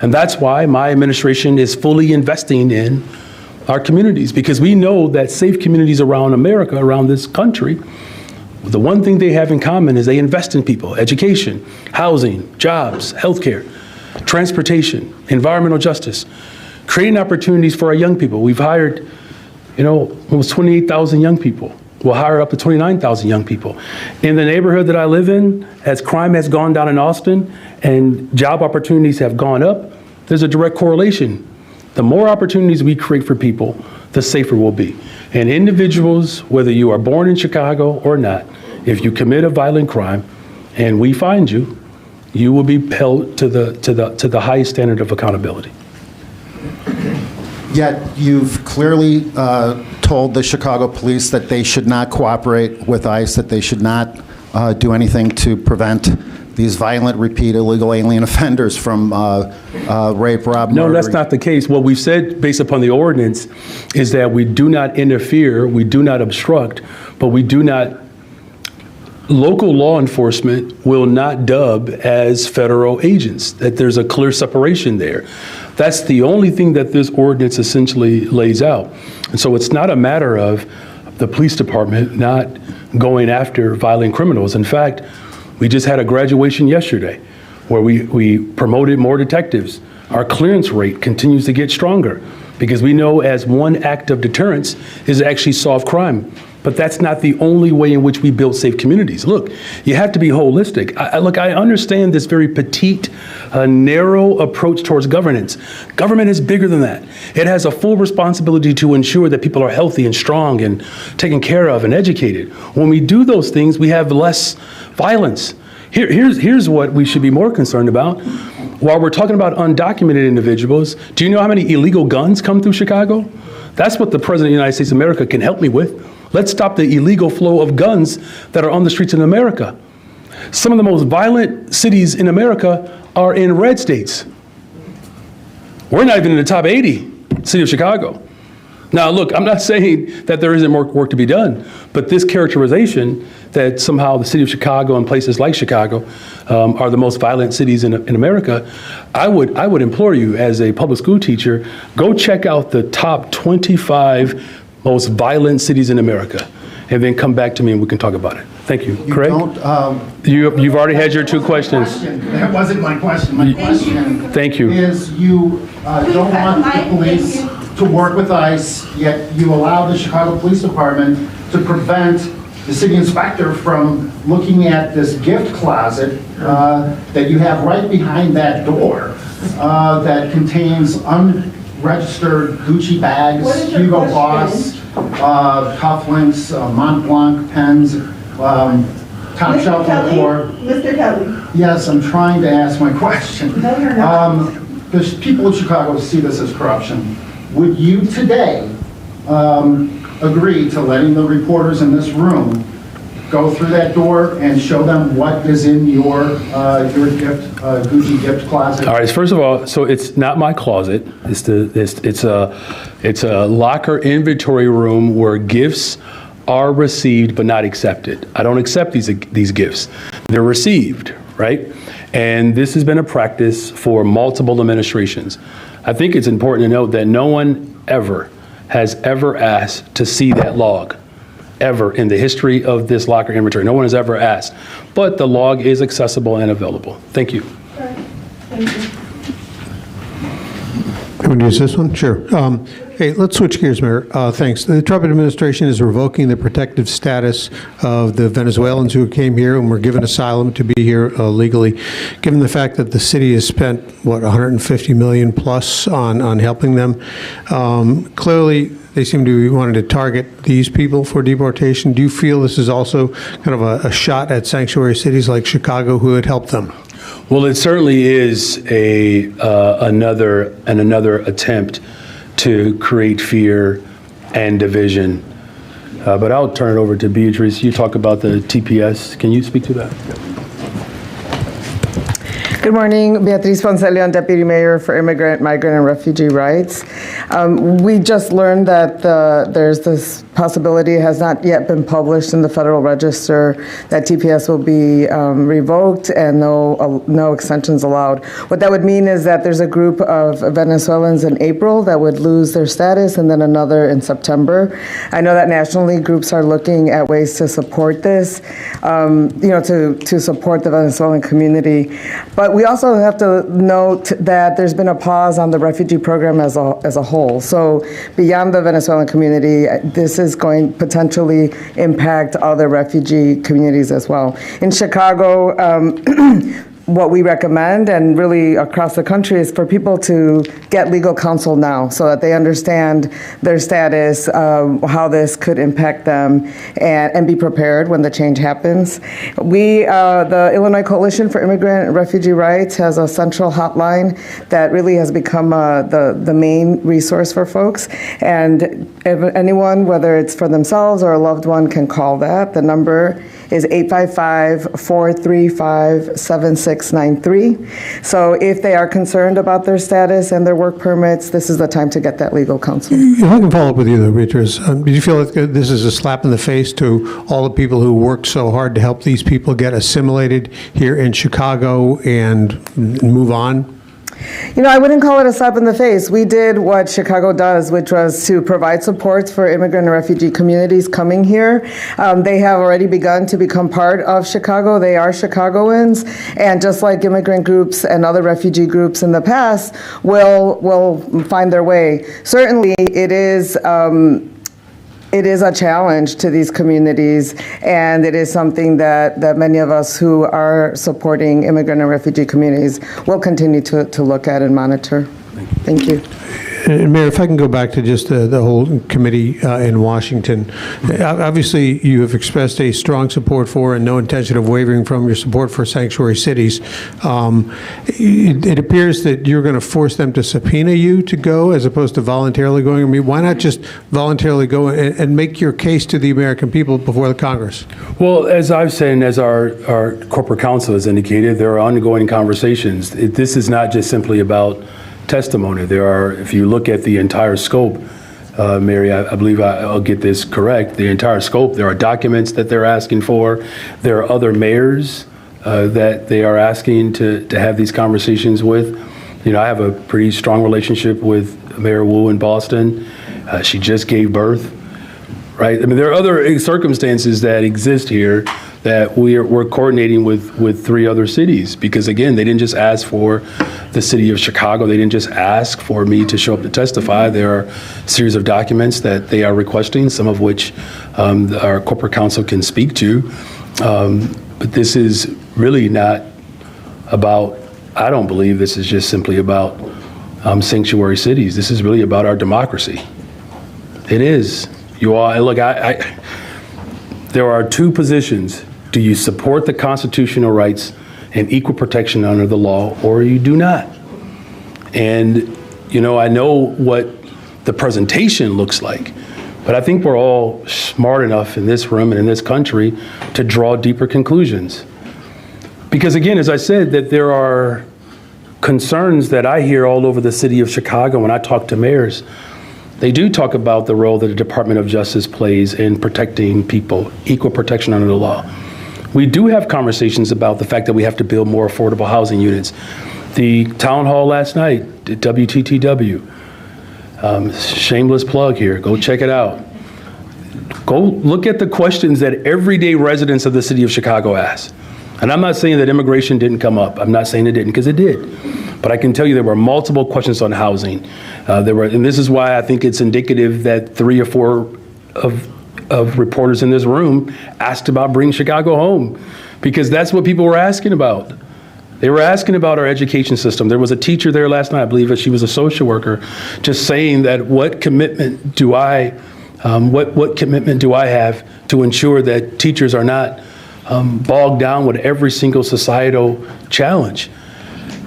And that's why my administration is fully investing in our communities, because we know that safe communities around America, around this country, the one thing they have in common is they invest in people: education, housing, jobs, healthcare, transportation, environmental justice, creating opportunities for our young people. We've hired, almost 28,000 young people. We'll hire up to 29,000 young people. In the neighborhood that I live in, as crime has gone down in Austin and job opportunities have gone up, there's a direct correlation. The more opportunities we create for people, the safer we'll be. And individuals, whether you are born in Chicago or not, if you commit a violent crime and we find you, you will be held to the highest standard of accountability. Yet you've clearly told the Chicago police that they should not cooperate with ICE, that they should not do anything to prevent these violent, repeat illegal alien offenders from rape, rob, No, murder. that's not the case. What we've said based upon the ordinance is that we do not interfere, we do not obstruct, but we do not, local law enforcement will not dub as federal agents, that there's a clear separation there. That's the only thing that this ordinance essentially lays out. And so it's not a matter of the police department not going after violent criminals. In fact, we just had a graduation yesterday where we promoted more detectives. Our clearance rate continues to get stronger because we know as one act of deterrence is to actually solve crime. But that's not the only way in which we build safe communities. Look, you have to be holistic. I understand this very petite, narrow approach towards governance. Government is bigger than that. It has a full responsibility to ensure that people are healthy and strong and taken care of and educated. When we do those things, we have less violence. Here's what we should be more concerned about. While we're talking about undocumented individuals, do you know how many illegal guns come through Chicago? That's what the President of the United States of America can help me with. Let's stop the illegal flow of guns that are on the streets in America. Some of the most violent cities in America are in red states. We're not even in the top 80, city of Chicago. Now, look, I'm not saying that there isn't more work to be done, but this characterization that somehow the city of Chicago and places like Chicago are the most violent cities in America, I would implore you as a public school teacher, go check out the top 25 most violent cities in America, and then come back to me and we can talk about it. Thank you. Craig? You've already had your two questions. That wasn't my question. My question Thank you. is you don't want the police to work with ICE, yet you allow the Chicago Police Department to prevent the city inspector from looking at this gift closet that you have right behind that door that contains unregistered Gucci bags, Hugo Boss, cufflinks, Montblanc pens, top shelf decor. Mr. Kelly. Yes, I'm trying to ask my question. No, you're not. The people of Chicago see this as corruption. Would you today agree to letting the reporters in this room go through that door and show them what is in your gift, Gucci gift closet? All right. First of all, so it's not my closet. It's a locker inventory room where gifts are received but not accepted. I don't accept these gifts. They're received, right? And this has been a practice for multiple administrations. I think it's important to note that no one has ever asked to see that log. Ever in the history of this locker inventory. No one has ever asked, but the log is accessible and available. Thank you. Thank you. Can we use this one? Sure. Hey, let's switch gears, Mayor. Thanks. The Trump administration is revoking the protective status of the Venezuelans who came here and were given asylum to be here legally. Given the fact that the city has spent, what, $150 million plus on helping them, clearly they seem to be wanting to target these people for deportation. Do you feel this is also kind of a shot at sanctuary cities like Chicago who would help them? Well, it certainly is another attempt to create fear and division. But I'll turn it over to Beatrice. You talk about the TPS. Can you speak to that? Good morning, Beatriz Ponce-Leon, Deputy Mayor for Immigrant, Migrant, and Refugee Rights. We just learned that there's this possibility, has not yet been published in the Federal Register, that TPS will be revoked and no extensions allowed. What that would mean is that there's a group of Venezuelans in April that would lose their status, and then another in September. I know that nationally groups are looking at ways to support this, to support the Venezuelan community. But we also have to note that there's been a pause on the refugee program as a whole. So beyond the Venezuelan community, this is going to potentially impact other refugee communities as well. In Chicago, what we recommend, and really across the country, is for people to get legal counsel now so that they understand their status, how this could impact them, and be prepared when the change happens. The Illinois Coalition for Immigrant and Refugee Rights has a central hotline that really has become the main resource for folks. And if anyone, whether it's for themselves or a loved one, can call that. The number is 855-435-7693. So if they are concerned about their status and their work permits, this is the time to get that legal counsel. If I can follow up with you, though, Beatrice, do you feel like this is a slap in the face to all the people who worked so hard to help these people get assimilated here in Chicago and move on? I wouldn't call it a slap in the face. We did what Chicago does, which was to provide supports for immigrant and refugee communities coming here. They have already begun to become part of Chicago. They are Chicagoans, and just like immigrant groups and other refugee groups in the past, will find their way. Certainly, it is a challenge to these communities, and it is something that many of us who are supporting immigrant and refugee communities will continue to look at and monitor. Thank you. And Mayor, if I can go back to just the whole committee in Washington. Obviously, you have expressed a strong support for and no intention of wavering from your support for sanctuary cities. It appears that you're going to force them to subpoena you to go as opposed to voluntarily going. I mean, why not just voluntarily go and make your case to the American people before the Congress? Well, as I've said, and as our corporate counsel has indicated, there are ongoing conversations. This is not just simply about testimony. If you look at the entire scope, Mary, I believe I'll get this correct, the entire scope, there are documents that they're asking for. There are other mayors that they are asking to have these conversations with. I have a pretty strong relationship with Mayor Wu in Boston. She just gave birth, right? I mean, there are other circumstances that exist here that we're coordinating with 3 other cities, because again, they didn't just ask for the city of Chicago. They didn't just ask for me to show up to testify. There are a series of documents that they are requesting, some of which our corporate counsel can speak to. But this is really not about, I don't believe this is just simply about sanctuary cities. This is really about our democracy. It is. You all, look, there are 2 positions. Do you support the constitutional rights and equal protection under the law, or you do not? And, I know what the presentation looks like, but I think we're all smart enough in this room and in this country to draw deeper conclusions. Because again, as I said, that there are concerns that I hear all over the city of Chicago when I talk to mayors. They do talk about the role that the Department of Justice plays in protecting people, equal protection under the law. We do have conversations about the fact that we have to build more affordable housing units. The town hall last night at WTTW, shameless plug here, go check it out. Go look at the questions that everyday residents of the city of Chicago ask. And I'm not saying that immigration didn't come up. I'm not saying it didn't, because it did. But I can tell you there were multiple questions on housing. And this is why I think it's indicative that 3 or 4 of reporters in this room asked about bringing Chicago home, because that's what people were asking about. They were asking about our education system. There was a teacher there last night, I believe that she was a social worker, just saying that what commitment do I have to ensure that teachers are not bogged down with every single societal challenge.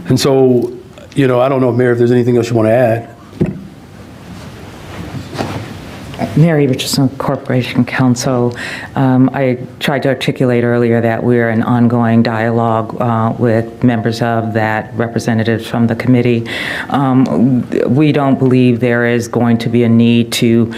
And so, I don't know, Mayor, if there's anything else you want to add. Mary Richardson Corporation Counsel. I tried to articulate earlier that we're in ongoing dialogue with members of that, representatives from the committee. We don't believe there is going to be a need to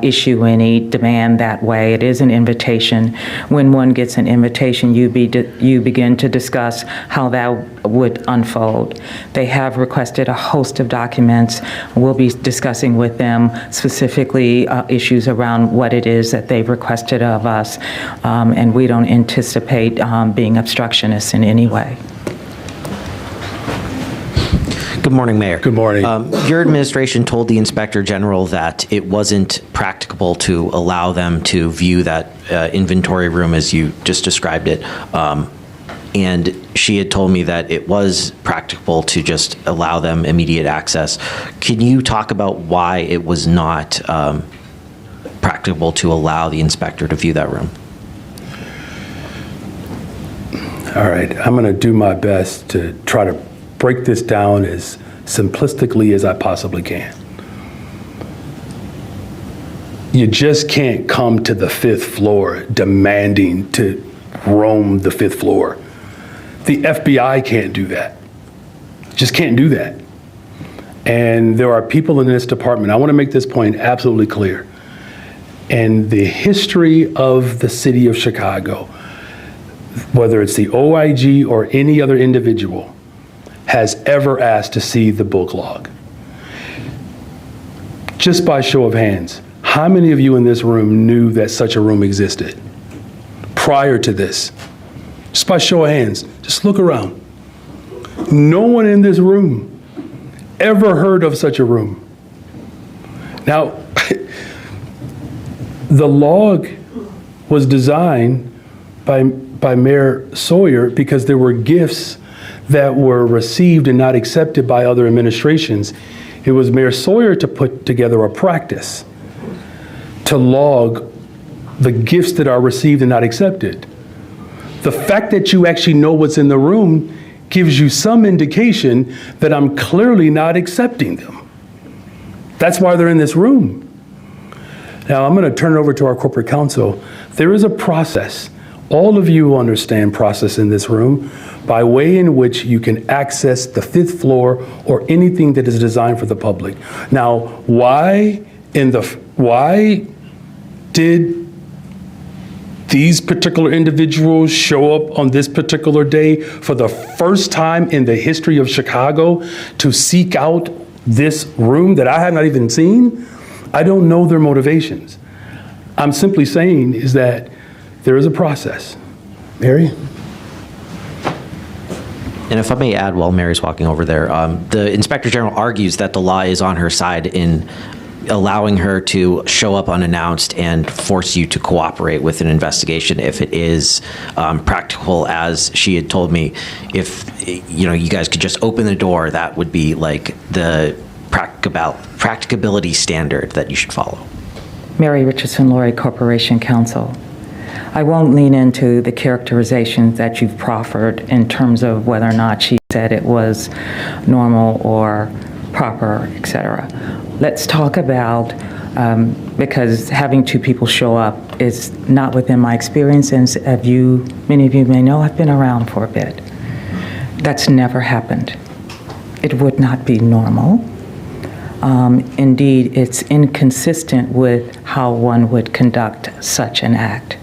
issue any demand that way. It is an invitation. When one gets an invitation, you begin to discuss how that would unfold. They have requested a host of documents. We'll be discussing with them specifically issues around what it is that they've requested of us, and we don't anticipate being obstructionists in any way. Good morning, Mayor. Good morning. Your administration told the Inspector General that it wasn't practicable to allow them to view that inventory room as you just described it. And she had told me that it was practicable to just allow them immediate access. Can you talk about why it was not practicable to allow the inspector to view that room? All right, I'm going to do my best to try to break this down as simplistically as I possibly can. You just can't come to the 5th floor demanding to roam the 5th floor. The FBI can't do that. Just can't do that. And there are people in this department, I want to make this point absolutely clear. And the history of the city of Chicago, whether it's the OIG or any other individual, has ever asked to see the book log. Just by show of hands, how many of you in this room knew that such a room existed prior to this? Just by show of hands, just look around. No one in this room ever heard of such a room. Now, the log was designed by Mayor Sawyer because there were gifts that were received and not accepted by other administrations. It was Mayor Sawyer to put together a practice to log the gifts that are received and not accepted. The fact that you actually know what's in the room gives you some indication that I'm clearly not accepting them. That's why they're in this room. Now, I'm going to turn it over to our corporate counsel. There is a process. All of you understand process in this room by way in which you can access the 5th floor or anything that is designed for the public. Now, why did these particular individuals show up on this particular day for the first time in the history of Chicago to seek out this room that I have not even seen? I don't know their motivations. I'm simply saying is that there is a process. Mary? And if I may add while Mary's walking over there, the Inspector General argues that the law is on her side in allowing her to show up unannounced and force you to cooperate with an investigation if it is practical, as she had told me. If you guys could just open the door, that would be like the practicability standard that you should follow. Mary Richardson Laurie Corporation Counsel. I won't lean into the characterizations that you've proffered in terms of whether or not she said it was normal or proper, etc. Let's talk about, because having 2 people show up is not within my experience, and many of you may know, I've been around for a bit. That's never happened. It would not be normal. Indeed, it's inconsistent with how one would conduct such an act.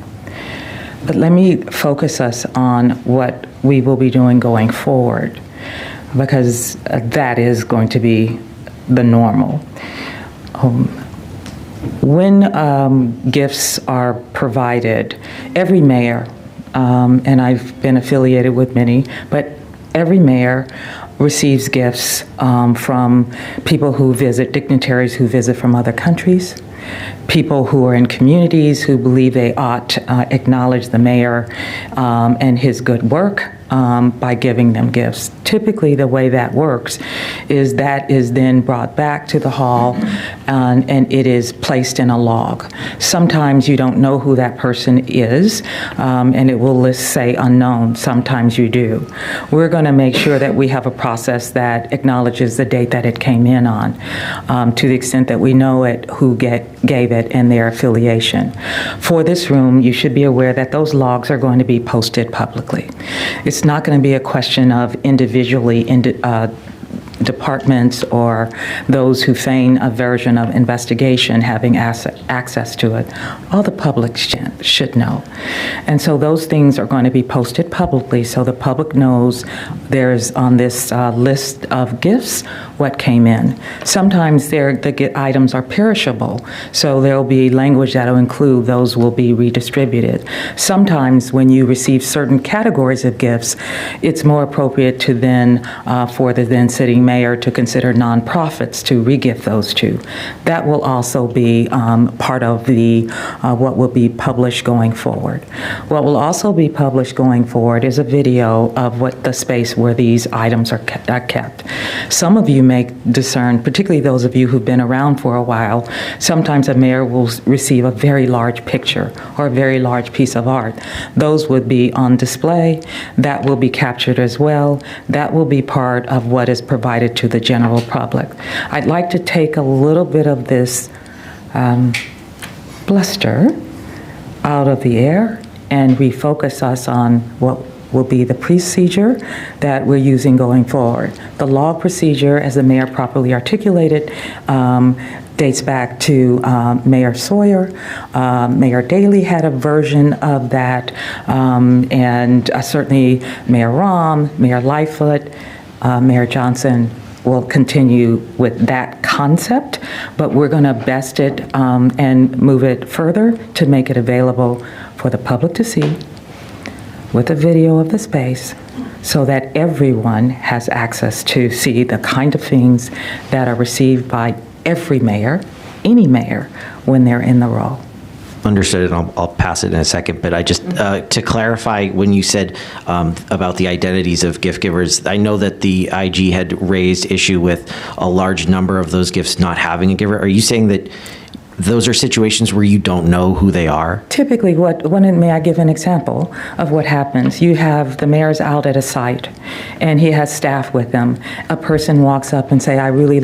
But let me focus us on what we will be doing going forward, because that is going to be the normal. When gifts are provided, every mayor, and I've been affiliated with many, but every mayor receives gifts from people who visit, dignitaries who visit from other countries, people who are in communities who believe they ought to acknowledge the mayor and his good work. by giving them gifts. Typically, the way that works is that is then brought back to the hall and it is placed in a log. Sometimes you don't know who that person is, and it will list, say, unknown. Sometimes you do. We're going to make sure that we have a process that acknowledges the date that it came in on, to the extent that we know it, who gave it, and their affiliation. For this room, you should be aware that those logs are going to be posted publicly. It's not going to be a question of individually departments or those who feign a version of investigation having access to it. All the public should know. And so those things are going to be posted publicly so the public knows there's on this list of gifts what came in. Sometimes the items are perishable, so there will be language that will include those will be redistributed. Sometimes when you receive certain categories of gifts, it's more appropriate to then, for the then sitting mayor to consider nonprofits to re-gift those to. That will also be part of the what will be published going forward. What will also be published going forward is a video of what the space where these items are kept. Some of you may discern, particularly those of you who've been around for a while, sometimes a mayor will receive a very large picture or a very large piece of art. Those would be on display. That will be captured as well. That will be part of what is provided to the general public. I'd like to take a little bit of this bluster out of the air and refocus us on what will be the procedure that we're using going forward. The law procedure, as the mayor properly articulated, dates back to Mayor Sawyer. Mayor Daley had a version of that, and certainly Mayor Rahm, Mayor Lightfoot, Mayor Johnson will continue with that concept, but we're going to best it and move it further to make it available for the public to see with a video of the space so that everyone has access to see the kind of things that are received by every mayor, any mayor, when they're in the role. Understood, and I'll pass it in a second, but I just, to clarify, when you said about the identities of gift givers, I know that the IG had raised issue with a large number of those gifts not having a giver. Are you saying that those are situations where you don't know who they are? Typically, may I give an example of what happens? You have the mayor's out at a site, and he has staff with him. A person walks up and say, I really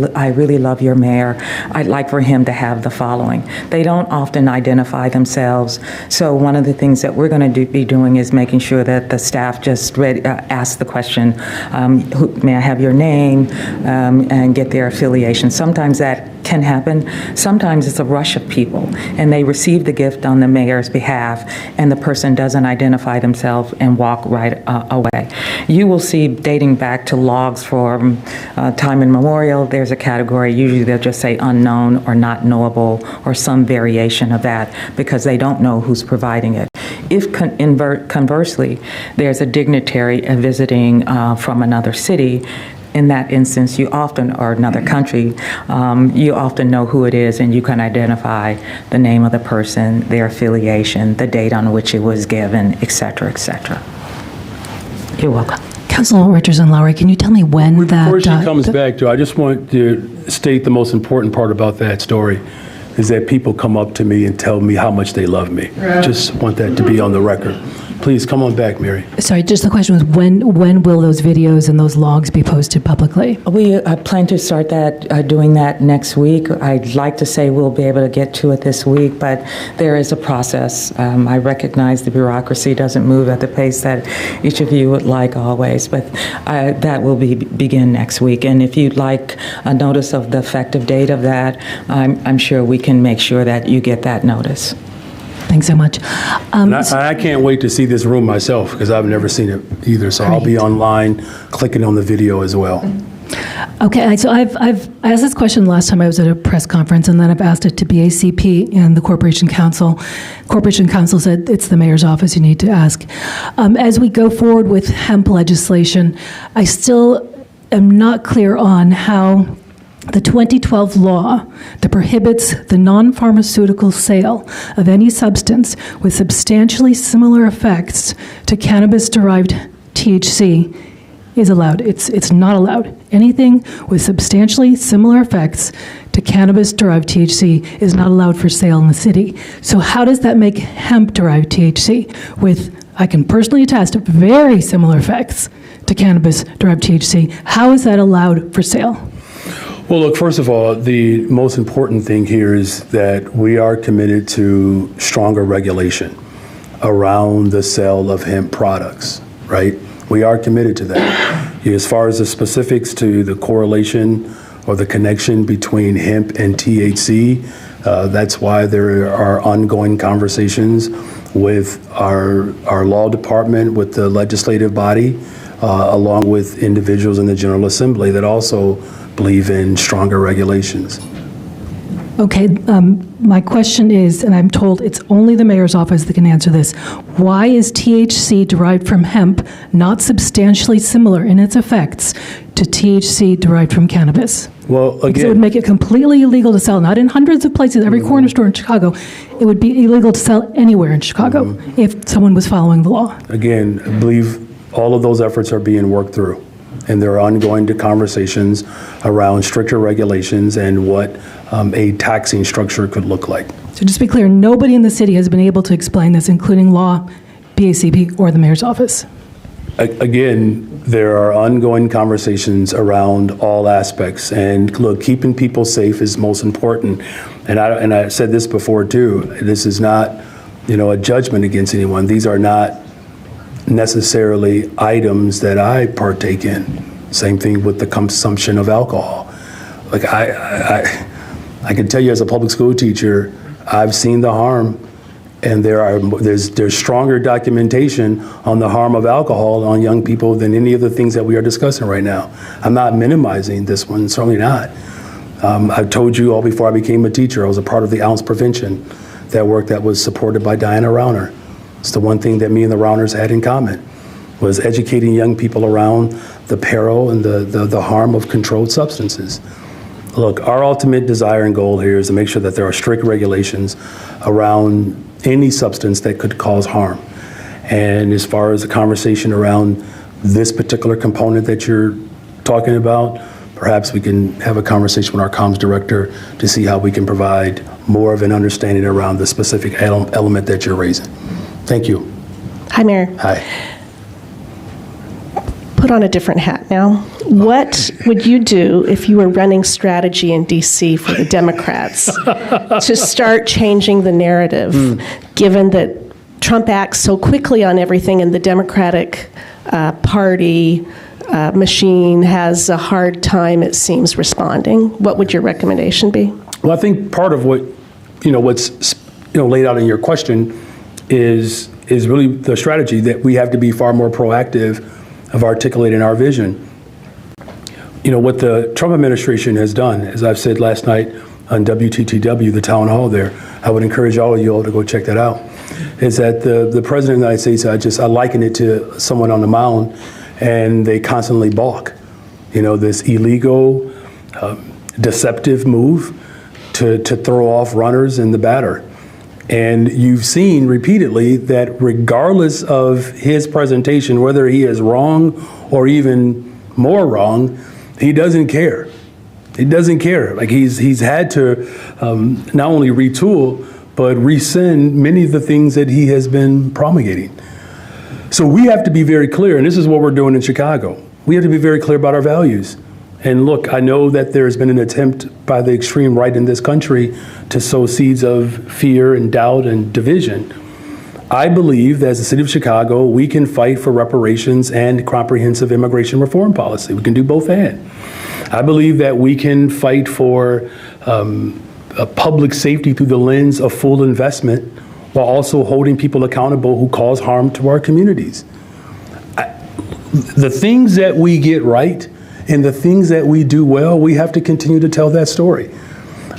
love your mayor. I'd like for him to have the following. They don't often identify themselves, so one of the things that we're going to be doing is making sure that the staff just ask the question, may I have your name, and get their affiliation. Sometimes that can happen. Sometimes it's a rush of people, and they receive the gift on the mayor's behalf, and the person doesn't identify themselves and walk right away. You will see, dating back to logs for time immemorial, there's a category, usually they'll just say unknown or not knowable or some variation of that because they don't know who's providing it. If conversely, there's a dignitary visiting from another city, in that instance, you often, or another country, you often know who it is and you can identify the name of the person, their affiliation, the date on which it was given, et cetera, et cetera. You're welcome. Councilwoman Richardson-Lowry, can you tell me when that... Before she comes back to, I just want to state the most important part about that story is that people come up to me and tell me how much they love me. Right. Just want that to be on the record. Please come on back, Mary. Sorry, just the question was when will those videos and those logs be posted publicly? We plan to start doing that next week. I'd like to say we'll be able to get to it this week, but there is a process. I recognize the bureaucracy doesn't move at the pace that each of you would like always, but that will begin next week. And if you'd like a notice of the effective date of that, I'm sure we can make sure that you get that notice. Thanks so much. I can't wait to see this room myself because I've never seen it either. So Great. I'll be online clicking on the video as well. Okay, so I asked this question last time I was at a press conference, and then I've asked it to BACP and the Corporation Council. Corporation Council said it's the mayor's office you need to ask. As we go forward with hemp legislation, I still am not clear on how the 2012 law that prohibits the non-pharmaceutical sale of any substance with substantially similar effects to cannabis-derived THC is allowed. It's not allowed. Anything with substantially similar effects to cannabis-derived THC is not allowed for sale in the city. So how does that make hemp-derived THC with, I can personally attest, very similar effects to cannabis-derived THC? How is that allowed for sale? Well, look, first of all, the most important thing here is that we are committed to stronger regulation around the sale of hemp products, right? We are committed to that. As far as the specifics to the correlation or the connection between hemp and THC, that's why there are ongoing conversations with our law department, with the legislative body, along with individuals in the General Assembly that also believe in stronger regulations. Okay, my question is, and I'm told it's only the mayor's office that can answer this, why is THC derived from hemp not substantially similar in its effects to THC derived from cannabis? Well, Because it again, would make it completely illegal to sell, not in hundreds of places, every corner store in Chicago. It would be illegal to sell anywhere in Chicago if someone was following the law. again, I believe all of those efforts are being worked through, and there are ongoing conversations around stricter regulations and what a taxing structure could look like. So just to be clear, nobody in the city has been able to explain this, including law, BACP, or the mayor's office. Again, there are ongoing conversations around all aspects, and look, keeping people safe is most important. And I said this before too. This is not, a judgment against anyone. These are not necessarily items that I partake in. Same thing with the consumption of alcohol. Like I can tell you as a public school teacher, I've seen the harm, and there's stronger documentation on the harm of alcohol on young people than any of the things that we are discussing right now. I'm not minimizing this one, certainly not. I've told you all before I became a teacher, I was a part of the ounce prevention, that work that was supported by Diana Rauner. It's the one thing that me and the Rauners had in common, was educating young people around the peril and the harm of controlled substances. Look, our ultimate desire and goal here is to make sure that there are strict regulations around any substance that could cause harm. And as far as the conversation around this particular component that you're talking about, perhaps we can have a conversation with our comms director to see how we can provide more of an understanding around the specific element that you're raising. Thank you. Hi, Mayor. Hi. Put on a different hat now. What would you do if you were running strategy in D.C. for the Democrats to start changing the narrative, given that Trump acts so quickly on everything and the Democratic Party machine has a hard time, it seems, responding? What would your recommendation be? Well, I think part of what, what's laid out in your question is really the strategy that we have to be far more proactive of articulating our vision. What the Trump administration has done, as I've said last night on WTTW, the town hall there, I would encourage all of you all to go check that out, is that the President of the United States, I liken it to someone on the mound, and they constantly balk. This illegal, deceptive move to throw off runners in the batter. And you've seen repeatedly that regardless of his presentation, whether he is wrong or even more wrong, he doesn't care. He doesn't care. Like he's had to not only retool, but rescind many of the things that he has been promulgating. So we have to be very clear, and this is what we're doing in Chicago. We have to be very clear about our values. And look, I know that there's been an attempt by the extreme right in this country to sow seeds of fear and doubt and division. I believe that as the city of Chicago, we can fight for reparations and comprehensive immigration reform policy. We can do both and. I believe that we can fight for a public safety through the lens of full investment while also holding people accountable who cause harm to our communities. The things that we get right and the things that we do well, we have to continue to tell that story.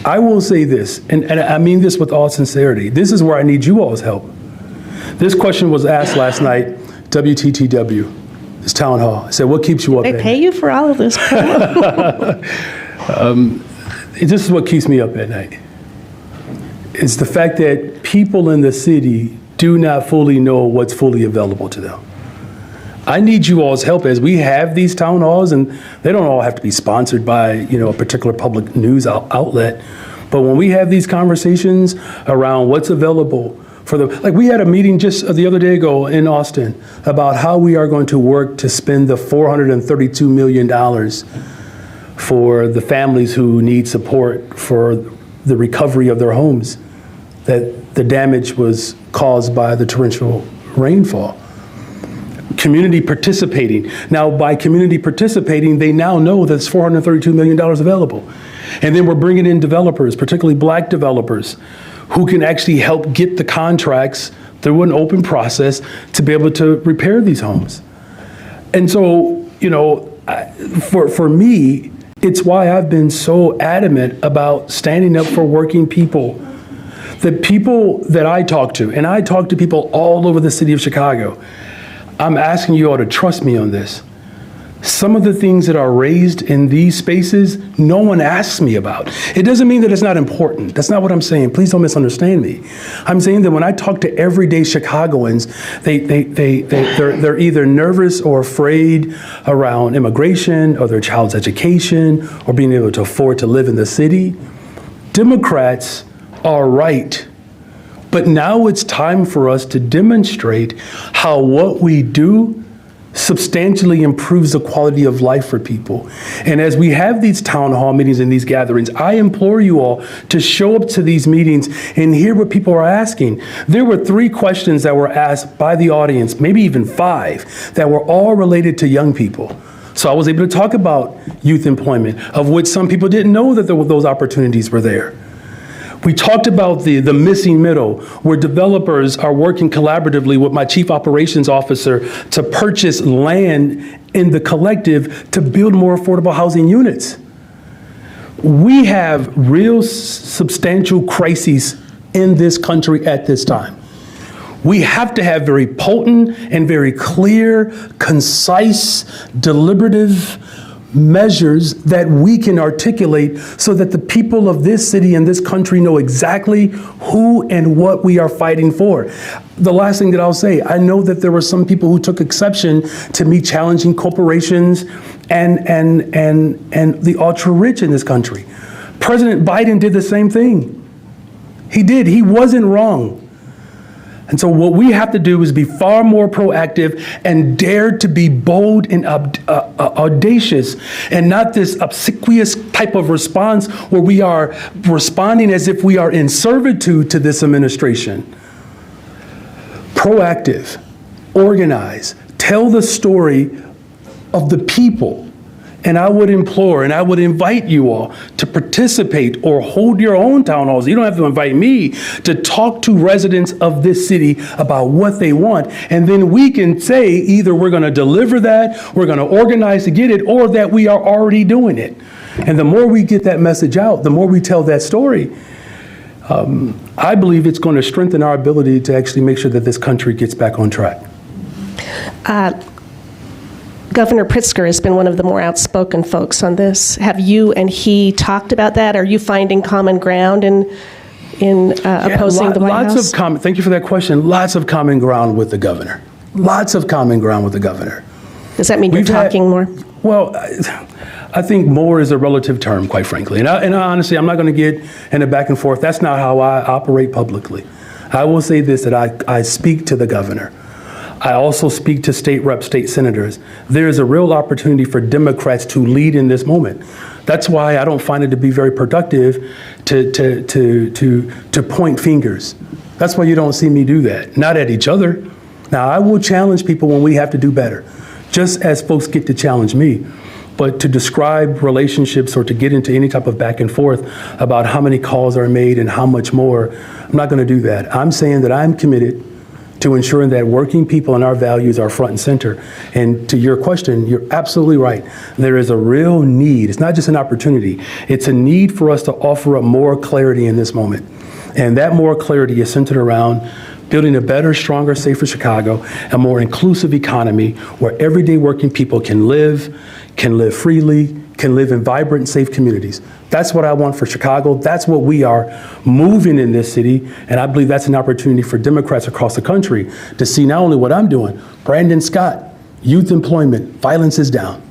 I will say this, and I mean this with all sincerity. This is where I need you all's help. This question was asked last night, WTTW, this town hall. I said, what keeps you up at night? They pay you for all of this. This is what keeps me up at night. It's the fact that people in the city do not fully know what's fully available to them. I need you all's help as we have these town halls, and they don't all have to be sponsored by, a particular public news outlet. But when we have these conversations around what's available for like we had a meeting just the other day ago in Austin about how we are going to work to spend the $432 million for the families who need support for the recovery of their homes, that the damage was caused by the torrential rainfall. Community participating. Now, by community participating, they now know that there's $432 million available. And then we're bringing in developers, particularly black developers, who can actually help get the contracts through an open process to be able to repair these homes. And so, for me, it's why I've been so adamant about standing up for working people. The people that I talk to, and I talk to people all over the city of Chicago, I'm asking you all to trust me on this. Some of the things that are raised in these spaces, no one asks me about. It doesn't mean that it's not important. That's not what I'm saying. Please don't misunderstand me. I'm saying that when I talk to everyday Chicagoans, they're either nervous or afraid around immigration or their child's education or being able to afford to live in the city. Democrats are right. But now it's time for us to demonstrate how what we do substantially improves the quality of life for people. And as we have these town hall meetings and these gatherings, I implore you all to show up to these meetings and hear what people are asking. There were 3 questions that were asked by the audience, maybe even 5, that were all related to young people. So I was able to talk about youth employment, of which some people didn't know that those opportunities were there. We talked about the missing middle, where developers are working collaboratively with my chief operations officer to purchase land in the collective to build more affordable housing units. We have real substantial crises in this country at this time. We have to have very potent and very clear, concise, deliberative measures that we can articulate so that the people of this city and this country know exactly who and what we are fighting for. The last thing that I'll say, I know that there were some people who took exception to me challenging corporations and the ultra rich in this country. President Biden did the same thing. He did. He wasn't wrong. And so what we have to do is be far more proactive and dare to be bold and audacious, and not this obsequious type of response where we are responding as if we are in servitude to this administration. Proactive, organize, tell the story of the people. And I would implore and I would invite you all to participate or hold your own town halls. You don't have to invite me to talk to residents of this city about what they want. And then we can say either we're going to deliver that, we're going to organize to get it, or that we are already doing it. And the more we get that message out, the more we tell that story, I believe it's going to strengthen our ability to actually make sure that this country gets back on track. Governor Pritzker has been one of the more outspoken folks on this. Have you and he talked about that? Are you finding common ground in opposing the White House? Thank you for that question. Lots of common ground with the governor. Lots of common ground with the governor. Does that mean you're talking more? Well, I think more is a relative term, quite frankly. And honestly, I'm not going to get in a back and forth. That's not how I operate publicly. I will say this, that I speak to the governor. I also speak to state reps, state senators. There is a real opportunity for Democrats to lead in this moment. That's why I don't find it to be very productive to point fingers. That's why you don't see me do that. Not at each other. Now, I will challenge people when we have to do better, just as folks get to challenge me. But to describe relationships or to get into any type of back and forth about how many calls are made and how much more, I'm not going to do that. I'm saying that I'm committed to ensuring that working people and our values are front and center. And to your question, you're absolutely right. There is a real need. It's not just an opportunity. It's a need for us to offer up more clarity in this moment. And that more clarity is centered around building a better, stronger, safer Chicago, a more inclusive economy where everyday working people can live freely, can live in vibrant, safe communities. That's what I want for Chicago. That's what we are moving in this city. And I believe that's an opportunity for Democrats across the country to see not only what I'm doing, Brandon Scott, Youth employment, violence is down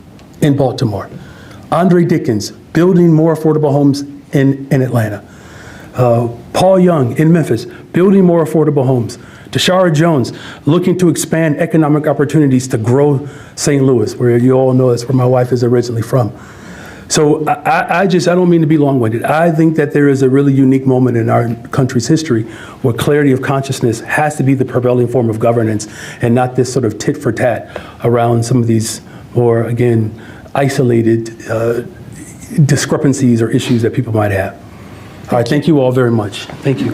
in Baltimore. Andre Dickens, building more affordable homes in Atlanta. Paul Young in Memphis, building more affordable homes. Tashara Jones, looking to expand economic opportunities to grow St. Louis, where you all know that's where my wife is originally from. So I don't mean to be long-winded. I think that there is a really unique moment in our country's history where clarity of consciousness has to be the prevailing form of governance and not this sort of tit for tat around some of these more, again, isolated discrepancies or issues that people might have. All right, thank you all very much. Thank you.